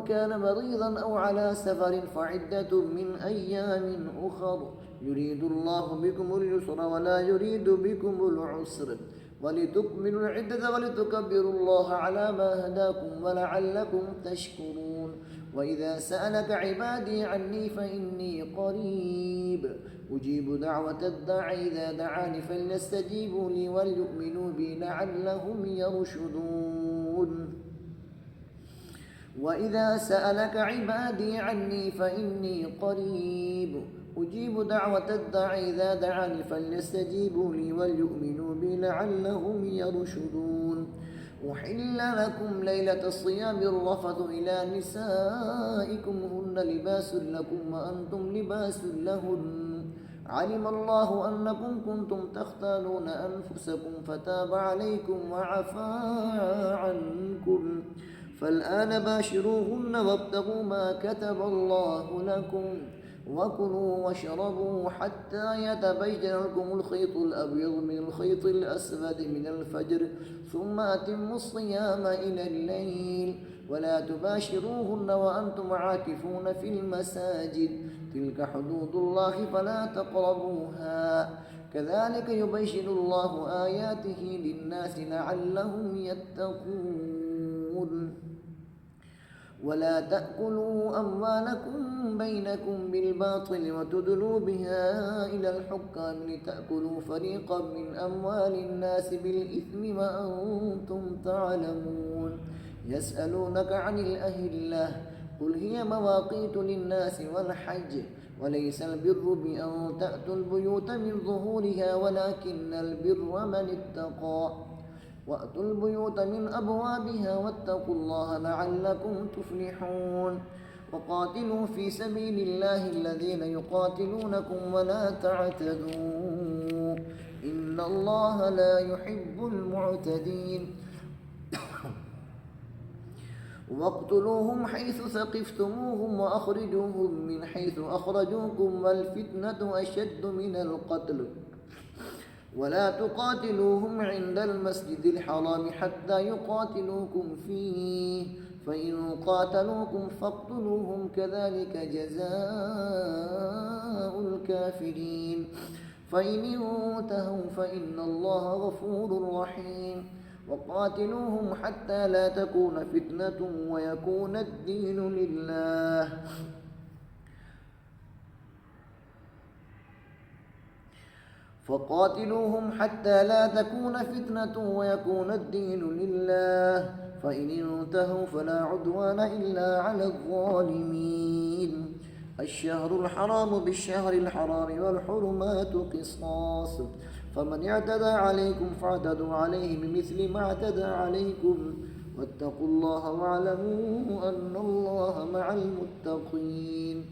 كان مريضا أو على سفر فعدة من أيام أخر يريد الله بكم اليسر ولا يريد بكم العسر ولتكملوا العدة ولتكبروا الله على ما هداكم ولعلكم تشكرون وإذا سألك عبادي عني فإني قريب أجيب دعوة الداعي إذا دعاني فليستجيبوا لي وليؤمنوا بي لعلهم يرشدون وإذا سألك عبادي عني فإني قريب أجيب دعوة الداعي إذا دعاني فليستجيبوا لي وليؤمنوا بي لعلهم يرشدون أحل لكم ليلة الصيام الرفث إلى نسائكم هن لباس لكم وأنتم لباس لهن علم الله أنكم كنتم تختانون أنفسكم فتاب عليكم وعفى عنكم فالآن باشروهن وابتغوا ما كتب الله لكم وكلوا واشربوا حتى يتبين لكم الخيط الأبيض من الخيط الأسود من الفجر ثم أتموا الصيام إلى الليل ولا تباشروهن وأنتم عاكفون في المساجد تلك حدود الله فلا تقربوها كذلك يبين الله آياته للناس لعلهم يتقون ولا تأكلوا أموالكم بينكم بالباطل وتدلوا بها إلى الحكام لتأكلوا فريقا من أموال الناس بالإثم وأنتم تعلمون يسألونك عن الأهلة قل هي مواقيت للناس والحج وليس البر بأن تأتوا البيوت من ظهورها ولكن البر من اتقى وأتوا البيوت من أبوابها واتقوا الله لعلكم تفلحون وقاتلوا في سبيل الله الذين يقاتلونكم ولا تعتدوا إن الله لا يحب المعتدين واقتلوهم حيث ثقفتموهم وأخرجوهم من حيث أخرجوكم والفتنة أشد من القتل ولا تقاتلوهم عند المسجد الحرام حتى يقاتلوكم فيه فإن قاتلوكم فاقتلوهم كذلك جزاء الكافرين فإن انتهوا فإن الله غفور رحيم وقاتلوهم حتى لا تكون فتنة ويكون الدين لله فقاتلوهم حتى لا تكون فتنة ويكون الدين لله فإن انتهوا فلا عدوان إلا على الظالمين الشهر الحرام بالشهر الحرام والحرمات قصاص فمن اعتدى عليكم فاعتدوا عليه بمثل ما اعتدى عليكم واتقوا الله واعلموا أن الله مع المتقين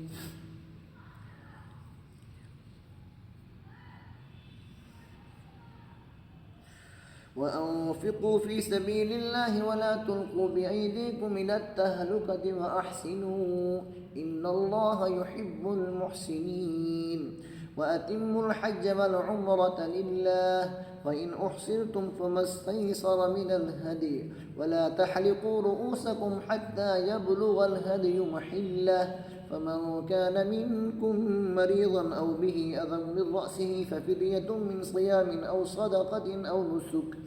وأنفقوا في سبيل الله ولا تلقوا بأيديكم إلى التهلكة وأحسنوا إن الله يحب المحسنين وأتموا الحج والعمرة لله فإن أحصرتم فما استيسر من الهدي ولا تحلقوا رؤوسكم حتى يبلغ الهدي محله فمن كان منكم مريضا أو به أذى من رأسه ففدية من صيام أو صدقة أو نسك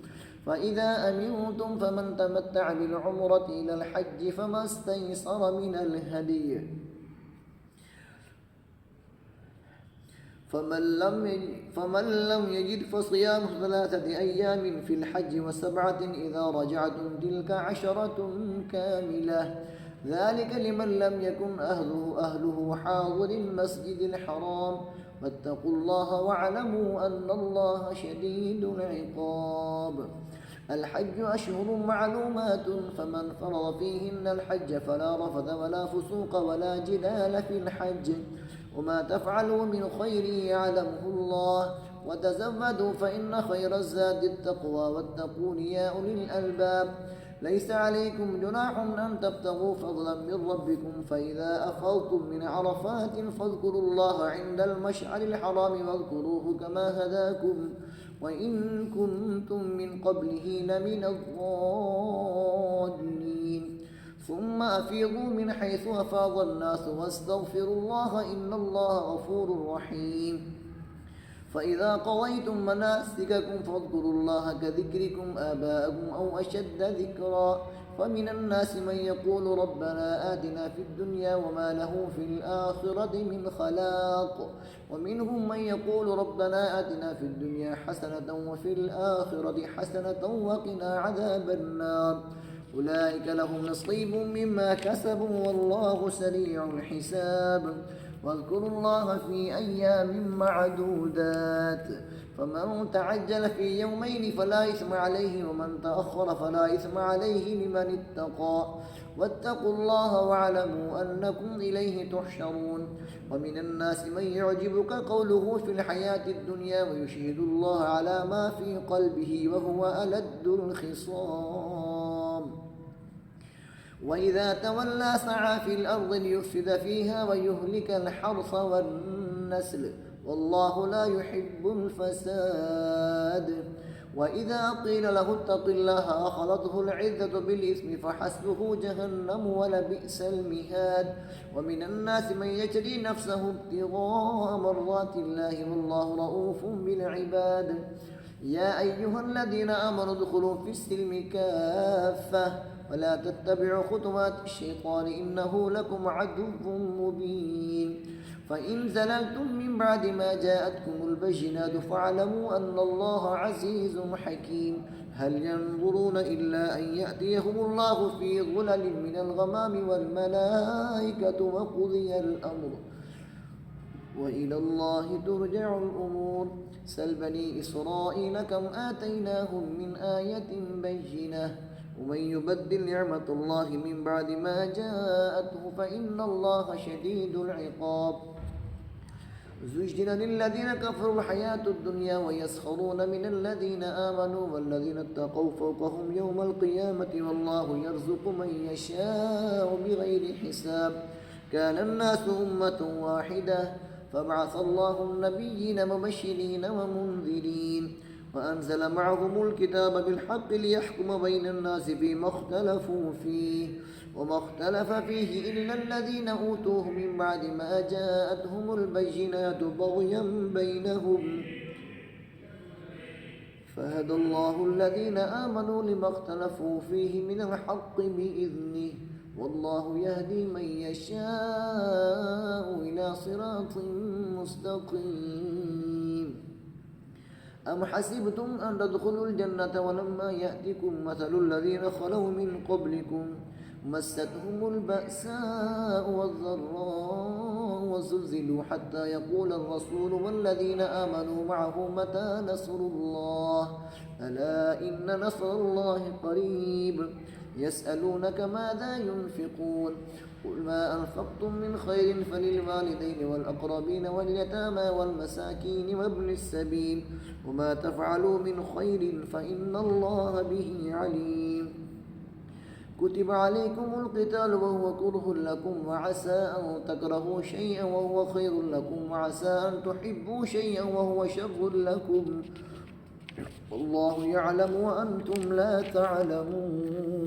فإذا أمنتم فمن تمتع بالعمرة إلى الحج فما استيسر من الهدي فمن لم يجد فصيام 3 أيام في الحج و7 إذا رجعتم تلك 10 كاملة ذلك لمن لم يكن أهله حاضر المسجد الحرام واتقوا الله واعلموا أن الله شديد العقاب الحج أشهر معلومات فمن فرض فيهن الحج فلا رفث ولا فسوق ولا جدال في الحج وما تفعلوا من خير يعلمه الله وتزودوا فإن خير الزاد التقوى واتقون يا أولي الألباب ليس عليكم جناح أن تبتغوا فضلا من ربكم فإذا أفضتم من عرفات فاذكروا الله عند المشعر الحرام واذكروه كما هداكم وإن كنتم من قبله لمن الضالين ثم أفيضوا من حيث أفاض الناس واستغفروا الله إن الله غفور رحيم فإذا قضيتم مناسككم فاذكروا الله كذكركم آباءكم أو أشد ذكرا فمن الناس من يقول ربنا آتنا في الدنيا وما له في الآخرة من خلاق ومنهم من يقول ربنا آتنا في الدنيا حسنة وفي الآخرة حسنة وقنا عذاب النار أولئك لهم نصيب مما كسبوا والله سريع الحساب واذكروا الله في أيام معدودات فمن تعجل في يومين فلا إثم عليه ومن تأخر فلا إثم عليه لمن اتقى واتقوا الله واعلموا أنكم إليه تحشرون ومن الناس من يعجبك قوله في الحياة الدنيا ويشهد الله على ما في قلبه وهو ألد الخصام وإذا تولى سعى في الأرض ليفسد فيها ويهلك الحرث والنسل والله لا يحب الفساد وإذا قيل له اتق الله أخذته العزة بالإثم فحسبه جهنم ولبئس المهاد ومن الناس من يجري نفسه ابتغاء مرضات الله والله رؤوف بالعباد يا أيها الذين آمنوا ادخلوا في السلم كافة ولا تتبعوا خطوات الشيطان إنه لكم عدو مبين فإن زللتم من بعد ما جاءتكم البينات فاعلموا أن الله عزيز حكيم هل ينظرون إلا أن يأتيهم الله في ظلل من الغمام والملائكة وقضي الأمر وإلى الله ترجع الأمور سل بني إسرائيل كم آتيناهم من آية بينة ومن يبدل نعمة الله من بعد ما جاءته فإن الله شديد العقاب زجن للذين كفروا الحياة الدنيا ويسخرون من الذين آمنوا والذين اتقوا فوقهم يوم القيامة والله يرزق من يشاء بغير حساب كان الناس أمة واحدة فبعث الله النبيين مبشرين ومنذرين وأنزل معهم الكتاب بالحق ليحكم بين الناس فيما اختلفوا فيه وما اختلف فيه إلا الذين أوتوه من بعد ما جاءتهم البينات بغيا بينهم فهدى الله الذين آمنوا لما اختلفوا فيه من الحق بإذنه والله يهدي من يشاء إلى صراط مستقيم أم حسبتم أن تدخلوا الجنة ولما يأتكم مثل الذين خلوا من قبلكم مستهم البأساء والضراء وزلزلوا حتى يقول الرسول والذين آمنوا معه متى نصر الله ألا إن نصر الله قريب يسألونك ماذا ينفقون قل ما أنفقتم من خير فللوالدين والأقربين واليتامى والمساكين وابن السبيل وما تفعلوا من خير فإن الله به عليم كتب عليكم القتال وهو كره لكم وعسى أن تكرهوا شيئا وهو خير لكم وعسى أن تحبوا شيئا وهو شر لكم والله يعلم وأنتم لا تعلمون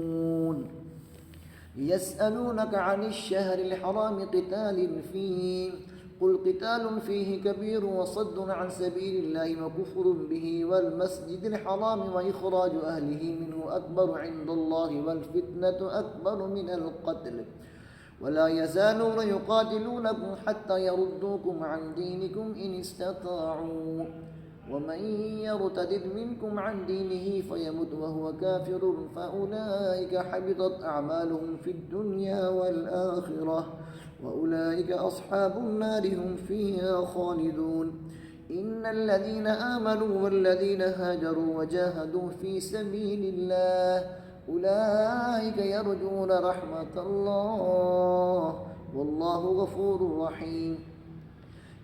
يسألونك عن الشهر الحرام قتال فيه قل قتال فيه كبير وصد عن سبيل الله وكفر به والمسجد الحرام وإخراج أهله منه أكبر عند الله والفتنة أكبر من القتل ولا يزالون يقاتلونكم حتى يردوكم عن دينكم إن استطاعوا ومن يرتد منكم عن دينه فيمت وهو كافر فأولئك حبطت أعمالهم في الدنيا والآخرة وأولئك أصحاب النار هم فيها خالدون إن الذين آمنوا والذين هاجروا وجاهدوا في سبيل الله أولئك يرجون رحمة الله والله غفور رحيم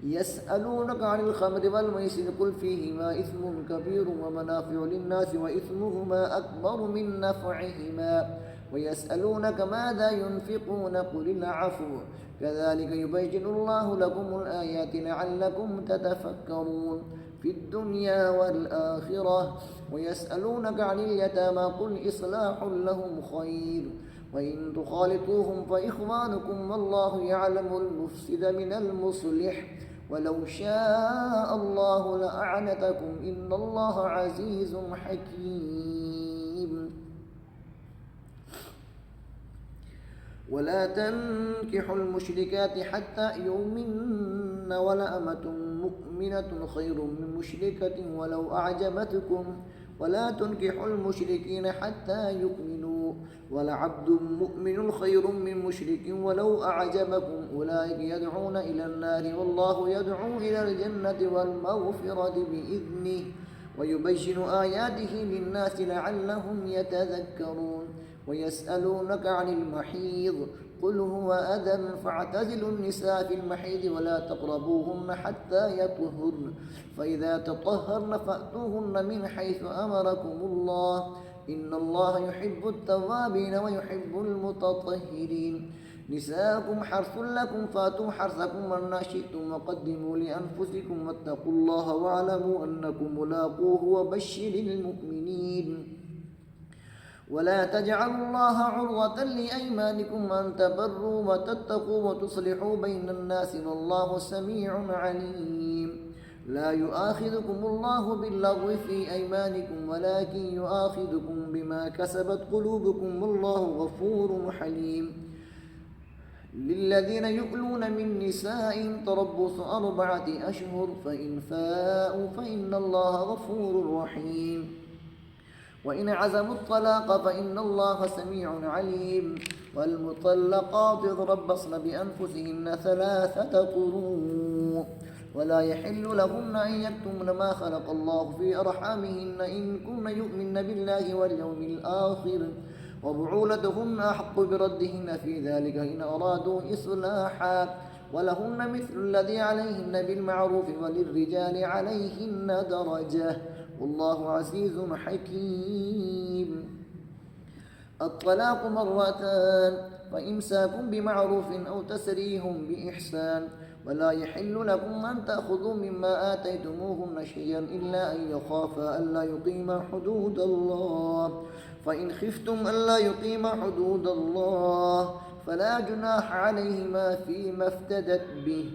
يسألونك عن الخمر والميسر قل فيهما إثم كبير ومنافع للناس وإثمهما أكبر من نفعهما ويسألونك ماذا ينفقون قل العفو كذلك يبين الله لكم الآيات لعلكم تتفكرون في الدنيا والآخرة ويسألونك عن اليتامى قل إصلاح لهم خير وإن تخالطوهم فإخوانكم والله يعلم المفسد من المصلح ولو شاء الله لأعنتكم إن الله عزيز حكيم ولا تنكحوا المشركات حتى يؤمن ولأمة مؤمنة خير من مشركة ولو أعجبتكم ولا تنكحوا المشركين حتى يؤمنوا ولعبد مؤمن خير من مشرك ولو أعجبكم أولئك يدعون إلى النار والله يدعو إلى الجنة والمغفرة بإذنه ويبين آياته للناس لعلهم يتذكرون ويسألونك عن المحيض قل هو أذى فاعتزلوا النساء في المحيض ولا تقربوهن حتى يطهرن فإذا تطهرن فأتوهن من حيث أمركم الله إن الله يحب التوابين ويحب المتطهرين نساءكم حرث لكم فاتوا حرثكم أن شئتم وقدموا لأنفسكم واتقوا الله واعلموا أنكم ملاقوه وبشر المؤمنين ولا تجعلوا الله عرضة لأيمانكم أن تبروا وتتقوا وتصلحوا بين الناس والله سميع عليم لا يؤاخذكم الله باللغو في أيمانكم ولكن يؤاخذكم بما كسبت قلوبكم والله غفور حليم للذين يؤلون من نسائهم تربص 4 أشهر فإن فاءوا فإن الله غفور رحيم وإن عزموا الطلاق فإن الله سميع عليم والمطلقات يتربصن بأنفسهن 3 قروء ولا يحل لهن أن يكتمن ما خلق الله في أرحامهن إن كن يؤمن بالله واليوم الآخر وبعولتهن أحق بردهن في ذلك إن أرادوا إصلاحا ولهن مثل الذي عليهن بالمعروف وللرجال عليهن درجة والله عزيز حكيم الطلاق 2 مرتان فإمساك بمعروف أو تسريح بإحسان ولا يحل لكم أن تأخذوا مما آتيتموهن شيئا إلا أن يخافا ألا يقيما حدود الله فإن خفتم ألا يقيما حدود الله فلا جناح عليهما فيما افتدت به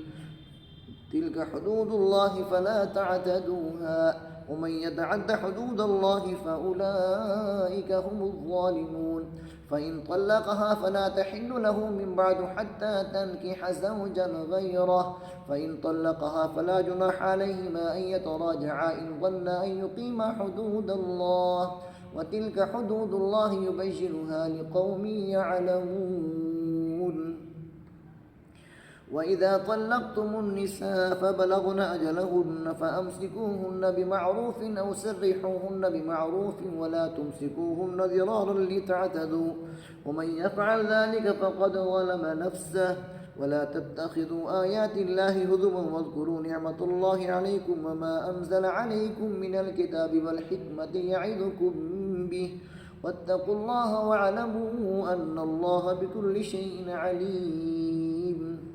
تلك حدود الله فلا تعتدوها ومن يتعد حدود الله فأولئك هم الظالمون فإن طلقها فلا تحل له من بعد حتى تنكح زوجا غيره فإن طلقها فلا جناح عليهما أن يتراجعا إن ظنا أن يقيما حدود الله وتلك حدود الله يبينها لقوم يعلمون وإذا طلقتم النساء فبلغن أجلهن فأمسكوهن بمعروف أو سرحوهن بمعروف ولا تمسكوهن ضرارا لتعتدوا ومن يفعل ذلك فقد ظلم نفسه ولا تتخذوا آيات الله هزوا واذكروا نعمة الله عليكم وما أنزل عليكم من الكتاب والحكمة يعظكم به واتقوا الله واعلموا أن الله بكل شيء عليم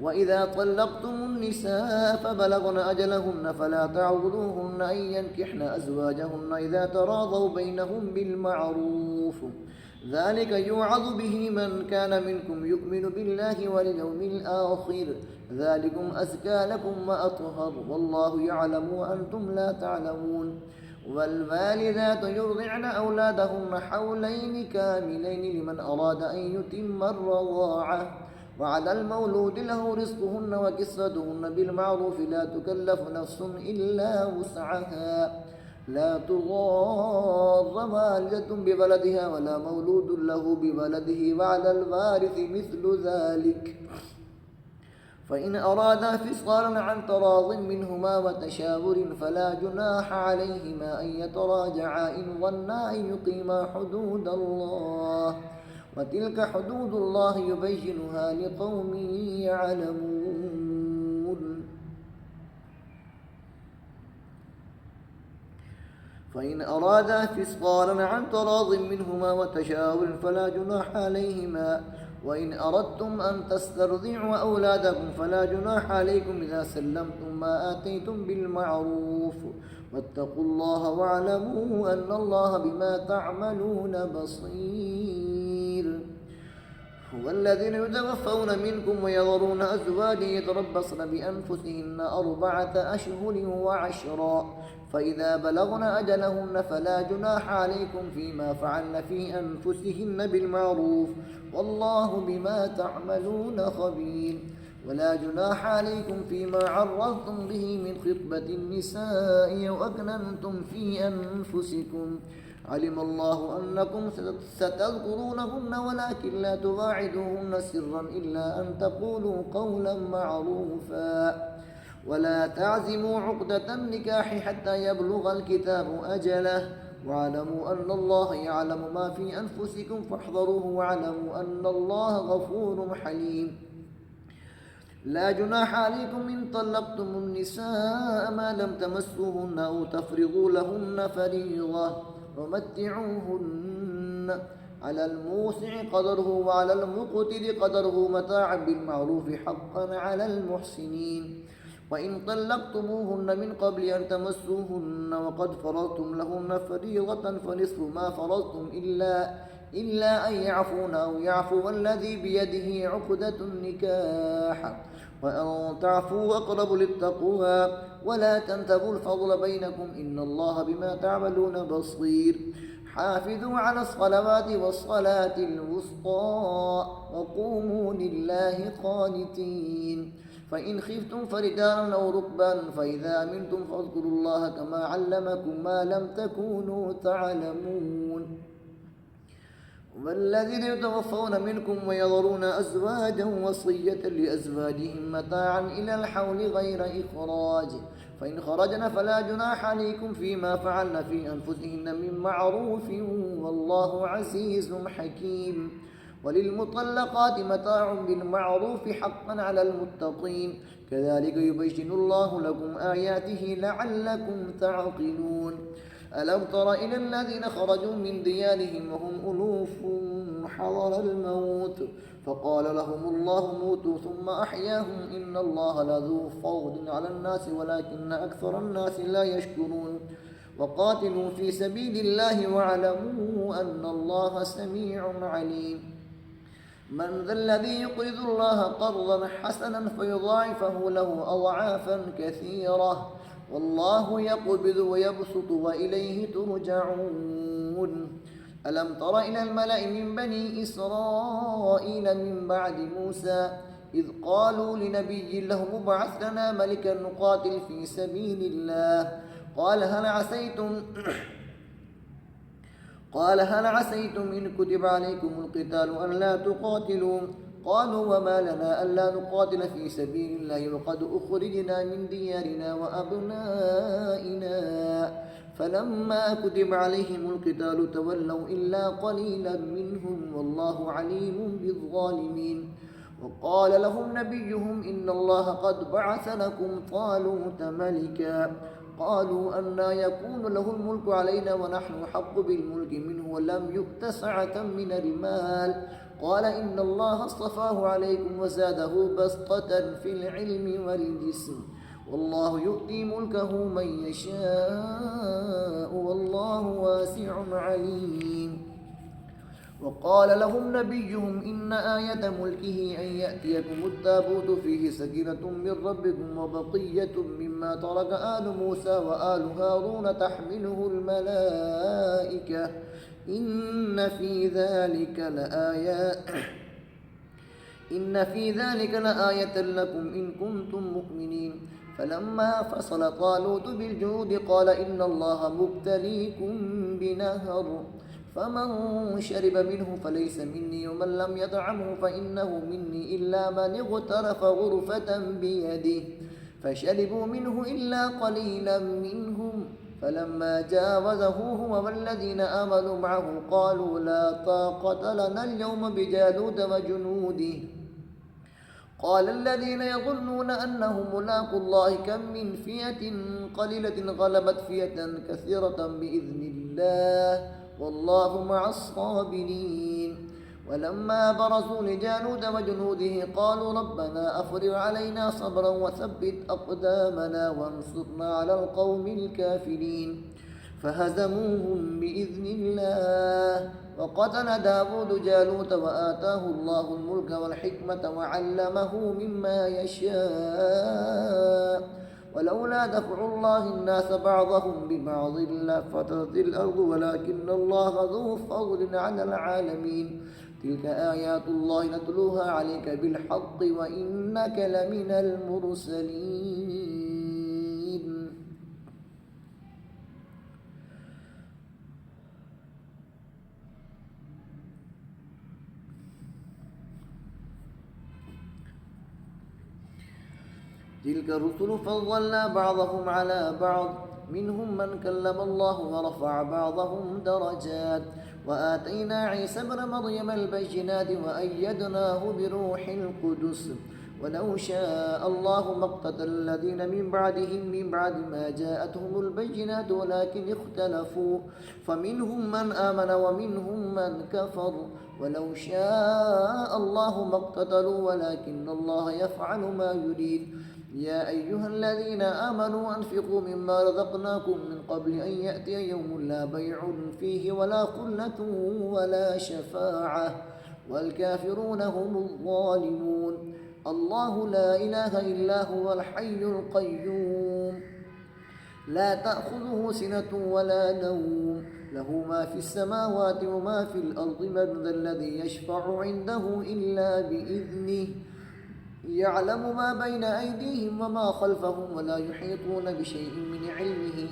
وإذا طلقتم النساء فبلغن أجلهن فلا تعضلوهن أن ينكحن أزواجهن إذا تراضوا بينهم بالمعروف ذلك يوعظ به من كان منكم يؤمن بالله واليوم الآخر ذلكم أزكى لكم وأطهر والله يعلم وأنتم لا تعلمون والوالدات يرضعن أولادهن حولين كاملين لمن أراد أن يتم الرضاعة وعلى المولود له رزقهن وكسوتهن بالمعروف لا تكلف نفس إلا وسعها لا تضار والدة بولدها ولا مولود له بولده وعلى الوارث مثل ذلك فإن أرادا فصالا عن تراض منهما وتشاور فلا جناح عليهما أن يتراجعا إن ظنا أن يقيما حدود الله وتلك حدود الله يبينها لقوم يعلمون فإن أرادا فصالا عن تراض منهما وتشاور فلا جناح عليهما وإن أردتم أن تسترضعوا أولادكم فلا جناح عليكم إذا سلمتم ما آتيتم بالمعروف واتقوا الله واعلموا أن الله بما تعملون بصير هو الذين يتوفون منكم ويذرون أزواجا يتربصن بأنفسهن 4 أشهر و10 فإذا بلغن أجلهن فلا جناح عليكم فيما فعلن في أنفسهن بالمعروف والله بما تعملون خبير ولا جناح عليكم فيما عرضتم به من خطبة النساء أو أكننتم في أنفسكم علم الله أنكم ستذكرونهن ولكن لا تواعدوهن سرا إلا أن تقولوا قولا معروفا ولا تعزموا عقدة النكاح حتى يبلغ الكتاب أجله واعلموا أن الله يعلم ما في أنفسكم فاحذروه واعلموا أن الله غفور حليم. لا جناح عليكم إن طلقتم النساء ما لم تمسوهن أو تفرضوا لهن فريضة ومتعوهن على الموسع قدره وعلى المقتر قدره متاعا بالمعروف حقا على المحسنين. وإن طلقتموهن من قبل أن تمسوهن وقد فرضتم لهن فريضة فنصف ما فرضتم إلا أن يعفون أو يعفو الذي بيده عقدة النكاح وأن تعفوا أقرب للتقوى ولا تنتبوا الفضل بينكم إن الله بما تعملون بصير. حافظوا على الصلوات والصلاة الوسطى وقوموا لله قانتين. فإن خفتم فرجالا أو ركبانا فإذا أمنتم فاذكروا الله كما علمكم ما لم تكونوا تعلمون. والذين يتوفون منكم ويذرون أزواجا وصية لأزواجهم متاعا إلى الحول غير إخراج فإن خرجن فلا جناح عليكم فيما فعلن في أنفسهن من معروف والله عزيز حكيم. وللمطلقات متاع بالمعروف حقا على المتقين كذلك يبين الله لكم آياته لعلكم تعقلون. ألم تر إلى الذين خرجوا من ديارهم وهم ألوف حضر الموت فقال لهم الله موتوا ثم أحياهم إن الله لذو فضل على الناس ولكن أكثر الناس لا يشكرون. وقاتلوا في سبيل الله واعلموا أن الله سميع عليم. من ذا الذي يقرض الله قرضا حسنا فيضاعفه له أضعافا كثيرة والله يقبض ويبسط وإليه ترجعون. ألم تر إلى الملأ من بني إسرائيل من بعد موسى إذ قالوا لنبي له ابعث لنا ملكا نقاتل في سبيل الله قال هل عسيتم إن كتب عليكم القتال أن لا تقاتلوا قالوا وما لنا ألا نقاتل في سبيل الله وقد أخرجنا من ديارنا وأبنائنا فلما كتب عليهم القتال تولوا إلا قليلا منهم والله عليم بالظالمين. وقال لهم نبيهم إن الله قد بعث لكم طالوت ملكا قالوا أنى يكون له الملك علينا ونحن أحق بالملك منه ولم يؤت سعة من المال قال إن الله اصطفاه عليكم وزاده بسطة في العلم والجسم والله يؤتي ملكه من يشاء والله واسع عليم. وقال لهم نبيهم إن آية ملكه أن يأتيكم التابوت فيه سكينة من ربكم وبقية مما ترك آل موسى وآل هارون تحمله الملائكة إن في ذلك لآية لكم إن كنتم مؤمنين. فلما فصل طالوت بالجنود قال إن الله مبتليكم بنهر فمن شرب منه فليس مني ومن لم يطعمه فإنه مني إلا من اغترف غرفة بيده فشربوا منه إلا قليلا منهم فلما جاوزه هو والذين آمنوا معه قالوا لا طاقة لنا اليوم بجالوت وجنوده قال الذين يظنون أنهم ملاقوا الله كم من فئة قليلة غلبت فئة كثيرة بإذن الله والله مع الصابرين. ولما برزوا لجالوت وجنوده قالوا ربنا أفرغ علينا صبرا وثبت أقدامنا وانصرنا على القوم الكافرين فهزموهم بإذن الله. وقتل داود جالوت وآتاه الله الملك والحكمة وعلمه مما يشاء ولولا دفع الله الناس بعضهم ببعض لفسدت الأرض ولكن الله ذو فضل على العالمين. تلك آيات الله نتلوها عليك بالحق وإنك لمن المرسلين. تلك الرسل فضلنا بعضهم على بعض منهم من كلم الله ورفع بعضهم درجات وآتينا عيسى ابن مريم البينات وأيدناه بروح القدس ولو شاء الله ما اقتتل الذين من بعدهم من بعد ما جاءتهم البينات ولكن اختلفوا فمنهم من آمن ومنهم من كفر ولو شاء الله ما اقتتلوا ولكن الله يفعل ما يريد يا أيها الذين آمنوا أنفقوا مما رزقناكم من قبل أن يأتي يوم لا بيع فيه ولا خلة ولا شفاعة والكافرون هم الظالمون الله لا إله إلا هو الحي القيوم لا تأخذه سنة ولا نوم له ما في السماوات وما في الأرض من ذا الذي يشفع عنده إلا بإذنه يعلم ما بين أيديهم وما خلفهم ولا يحيطون بشيء من علمه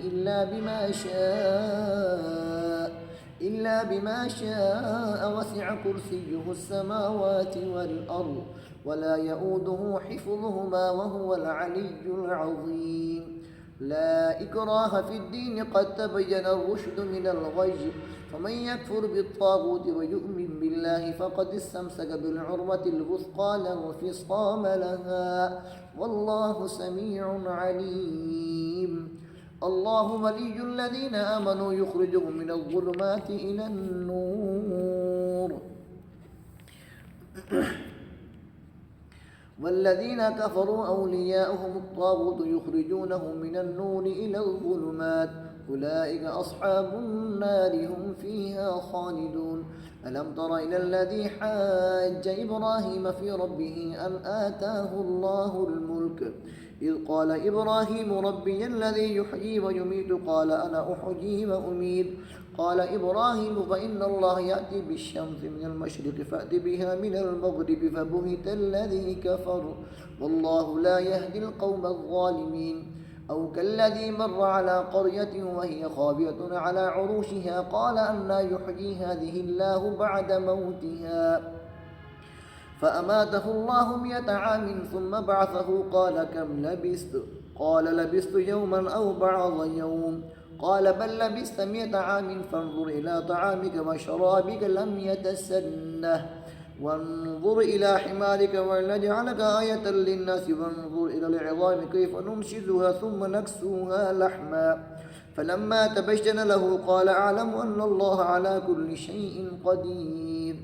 إلا بما شاء وسع كرسيه السماوات والأرض ولا يؤوده حفظهما وهو العلي العظيم لا إكراه في الدين قد تبين الرشد من الغي فمن يكفر بالطاغوت ويؤمن بالله فقد استمسك بالعروة الوثقى لا انفصام لها والله سميع عليم الله ولي الذين آمنوا يخرجهم من الظلمات إلى النور والذين كفروا أولياؤهم الطاغوت يخرجونهم من النور إلى الظلمات أولئك أصحاب النار هم فيها خالدون ألم تر إلى الذي حاج إبراهيم في ربه أن آتاه الله الملك إذ قال إبراهيم ربي الذي يحيي ويميت قال أنا أحيي وأميت قال إبراهيم فإن الله يأتي بالشمس من المشرق فأت بها من المغرب فبهت الذي كفر والله لا يهدي القوم الظالمين أو كالذي مر على قرية وهي خاوية على عروشها قال أنى يحيي هذه الله بعد موتها فأماته الله 100 عام ثم بعثه قال كم لبثت قال لبثت يوما أو بعض يوم قال بل لبثت 100 عام فانظر إلى طعامك وشرابك لم يتسنه وانظر إلى حمارك ولنجعلك آية للناس وانظر إلى العظام كيف ننشزها ثم نكسوها لحما فلما تبين له قال أعلم أن الله على كل شيء قدير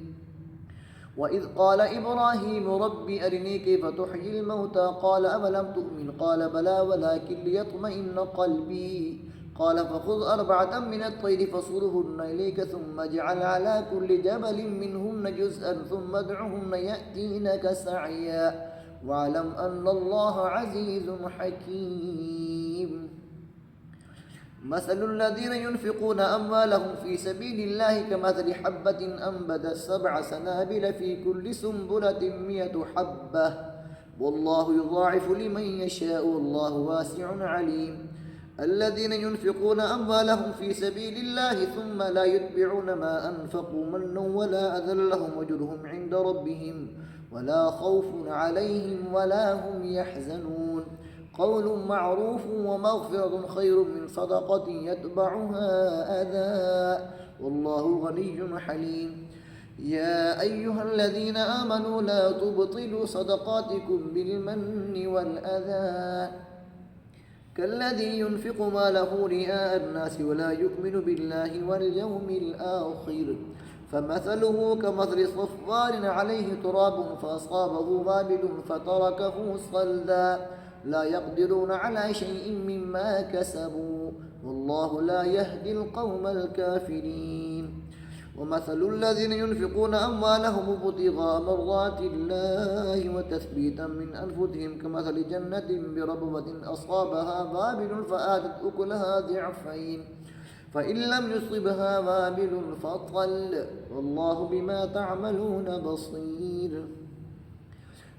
وإذ قال إبراهيم رب أرني كيف تحيي الموتى قال أولم تؤمن قال بلى ولكن ليطمئن قلبي قال فخذ 4 من الطير فصرهن إليك ثم اجعل على كل جبل منهن جزءا ثم ادعهن يأتينك سعيا واعلم أن الله عزيز حكيم مثل الذين ينفقون أموالهم في سبيل الله كمثل حبة أنبتت 7 سنابل في كل سنبلة 100 حبة والله يضاعف لمن يشاء والله واسع عليم الذين ينفقون أموالهم في سبيل الله ثم لا يتبعون ما أنفقوا منا ولا أذى لهم أجرهم عند ربهم ولا خوف عليهم ولا هم يحزنون قول معروف ومغفرة خير من صدقة يتبعها أذى والله غني حليم يا أيها الذين آمنوا لا تبطلوا صدقاتكم بالمن والأذى كالذي ينفق ماله رئاء الناس ولا يؤمن بالله واليوم الآخر فمثله كمثل صفوان عليه تراب فأصابه وابل فتركه صلدا لا يقدرون على شيء مما كسبوا والله لا يهدي القوم الكافرين ومثل الذين ينفقون أموالهم ابتغاء مرضات الله وتثبيتا من أنفسهم كمثل جنة بربوة أصابها وابل فآتت أكلها ضعفين فإن لم يصبها وابل فطل والله بما تعملون بصير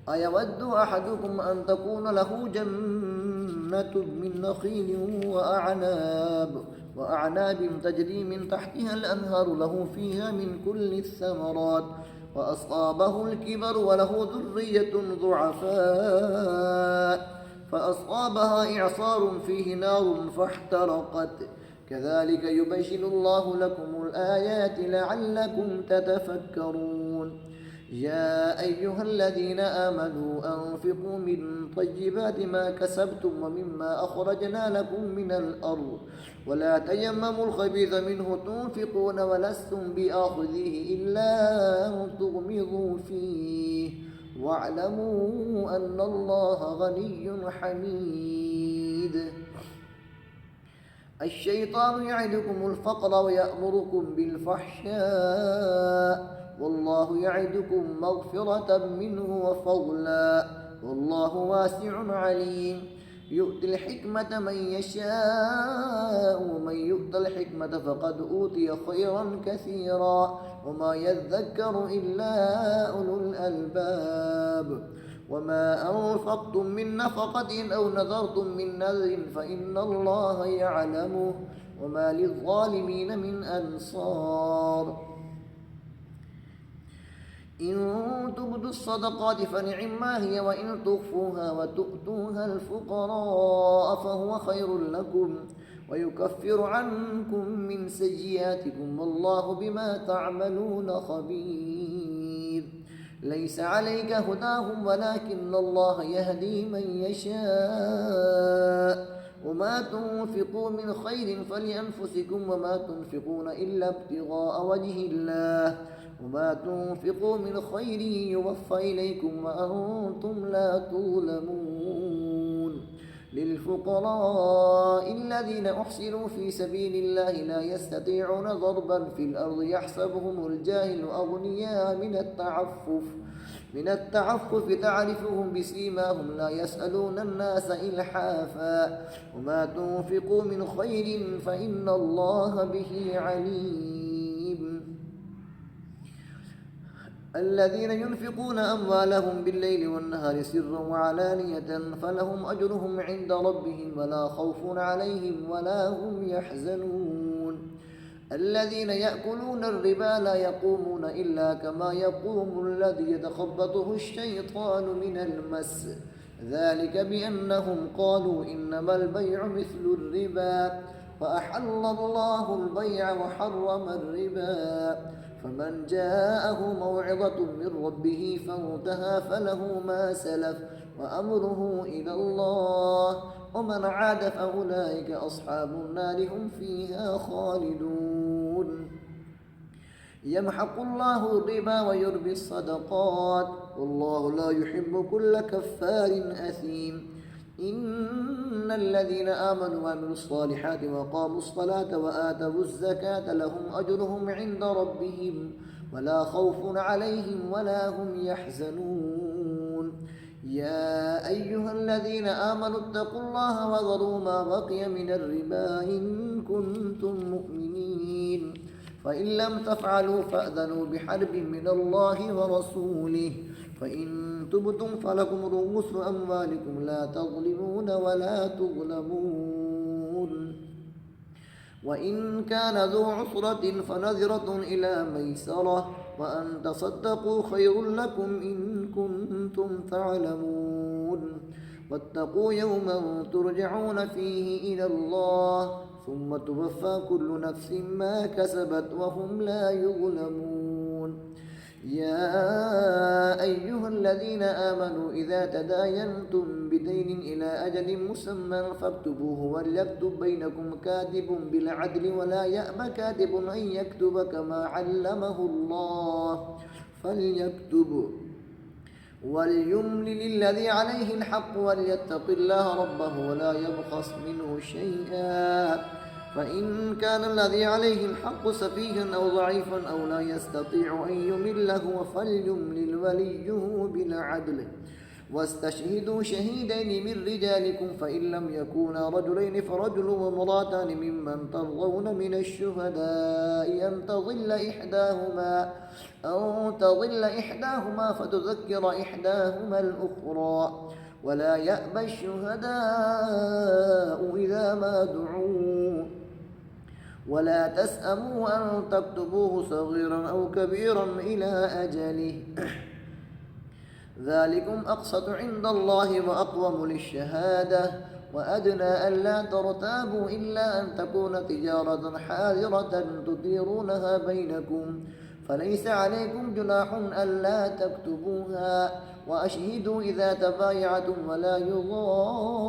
أيود أحدكم أن تكون له جنة من نخيل وأعناب تجري من تحتها الأنهار له فيها من كل الثمرات وأصابه الكبر وله ذرية ضعفاء فأصابها إعصار فيه نار فاحترقت كذلك يبين الله لكم الآيات لعلكم تتفكرون يا أيها الذين آمنوا أنفقوا من طيبات ما كسبتم ومما أخرجنا لكم من الأرض ولا تيمموا الخبيث منه تنفقون ولستم بآخذيه إلا أن تغمضوا فيه واعلموا أن الله غني حميد الشيطان يعدكم الفقر ويأمركم بالفحشاء والله يعدكم مغفرة منه وفضلا والله واسع عليم يؤتي الحكمة من يشاء ومن يؤت الحكمة فقد أوتي خيرا كثيرا وما يذكر إلا أولو الألباب وما أنفقتم من نفقة أو نذرتم من نذر فإن الله يعلمه وما للظالمين من أنصار إن تبدوا الصدقات فنعما هي وإن تخفوها وتؤتوها الفقراء فهو خير لكم ويكفر عنكم من سيئاتكم والله بما تعملون خبير ليس عليك هداهم ولكن الله يهدي من يشاء وما تنفقوا من خير فلأنفسكم وما تنفقون إلا ابتغاء وجه الله وما تنفقوا من خير يوفى إليكم وأنتم لا تظلمون للفقراء الذين أحسنوا في سبيل الله لا يستطيعون ضربا في الأرض يحسبهم الجاهل أغنياء من التعفف تعرفهم بسيماهم لا يسألون الناس إلحافا وما تنفقوا من خير فإن الله به عليم الذين ينفقون أموالهم بالليل والنهار سرا وعلانية فلهم أجرهم عند ربهم ولا خوف عليهم ولا هم يحزنون الذين يأكلون الربا لا يقومون إلا كما يقوم الذي يتخبطه الشيطان من المس ذلك بأنهم قالوا إنما البيع مثل الربا فأحل الله البيع وحرم الربا فمن جاءه موعظة من ربه فانتهى فله ما سلف وأمره إلى الله ومن عاد فأولئك أصحاب النار هم فيها خالدون يمحق الله الربا ويربي الصدقات والله لا يحب كل كفار أثيم إن الذين آمنوا وعملوا الصالحات وقاموا الصلاة وآتوا الزكاة لهم أجرهم عند ربهم ولا خوف عليهم ولا هم يحزنون يا أيها الذين آمنوا اتقوا الله وذروا ما بقي من الربا إن كنتم مؤمنين فإن لم تفعلوا فأذنوا بحرب من الله ورسوله فإن تبتم فلكم رؤوس أموالكم لا تظلمون ولا تظلمون وإن كان ذو عسرة فنذرة إلى ميسرة وأن تصدقوا خير لكم إن كنتم تعلمون واتقوا يوما ترجعون فيه إلى الله ثم توفى كل نفس ما كسبت وهم لا يظلمون يا أيها الذين آمنوا إذا تداينتم بدين إلى أجل مسمى فاكتبوه وليكتب بينكم كاتب بالعدل ولا يأب كاتب أن يكتب كما علمه الله فليكتب وليملل الذي عليه الحق وليتق الله ربه ولا يبخس منه شيئا فإن كان الذي عليه الحق سفيها أو ضعيفا أو لا يستطيع أن يمله فليملل وليه بالعدل واستشهدوا شهيدين من رجالكم فإن لم يكونا رجلين فرجل وامرأتان ممن ترضون من الشهداء أن تضل إحداهما فتذكر إحداهما الأخرى ولا يأبى الشهداء إذا ما دعوا ولا تسأموا أن تكتبوه صغيرا أو كبيرا إلى أجله ذلكم أقسط عند الله وأقوم للشهادة وأدنى ألا ترتابوا إلا أن تكون تجارة حاضرة تديرونها بينكم فليس عليكم جناح ألا تكتبوها وأشهدوا إذا تبايعتم ولا يضار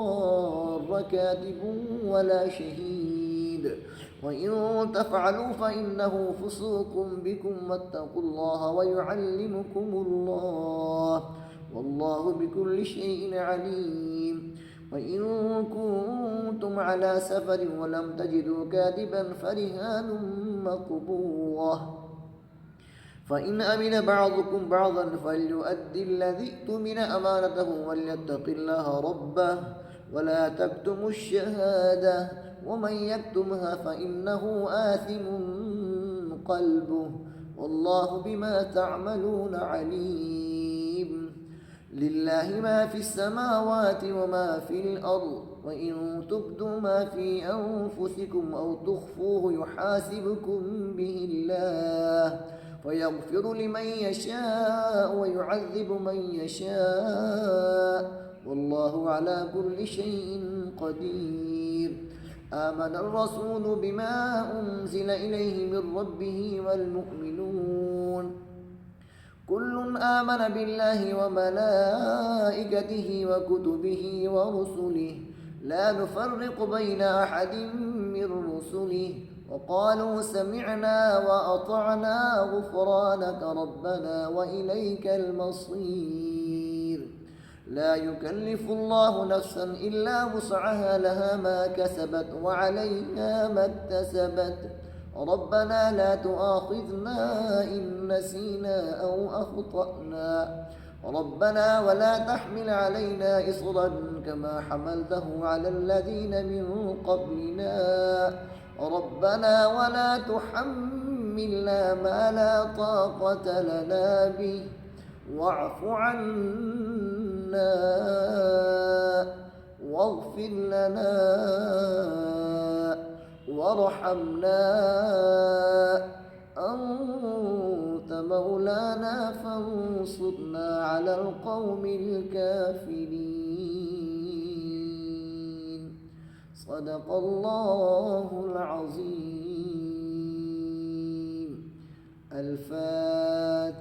كاتب ولا شهيد وإن تفعلوا فإنه فسوق بكم واتقوا الله ويعلمكم الله والله بكل شيء عليم وإن كنتم على سفر ولم تجدوا كاتبا فرهان مقبوضة فإن أمن بعضكم بعضا فليؤدي الذي اؤتمن أمانته وليتق الله ربه ولا تكتموا الشهادة ومن يكتمها فإنه آثم قلبه والله بما تعملون عليم لله ما في السماوات وما في الأرض وإن تبدوا ما في أنفسكم أو تخفوه يحاسبكم به الله فيغفر لمن يشاء ويعذب من يشاء والله على كل شيء قدير آمن الرسول بما أنزل إليه من ربه والمؤمنون كل آمن بالله وملائكته وكتبه ورسله لا نفرق بين أحد من رسله وقالوا سمعنا وأطعنا غفرانك ربنا وإليك المصير لا يكلف الله نفسا إلا وسعها لها ما كسبت وعليها ما اكتسبت ربنا لا تؤاخذنا إن نسينا أو أخطأنا ربنا ولا تحمل علينا إصرا كما حملته على الذين من قبلنا ربنا ولا تحملنا ما لا طاقة لنا به واعف عنا واغفر لنا وارحمنا أنت مولانا فانصرنا على القوم الكافرين صدق الله العظيم الفاتحة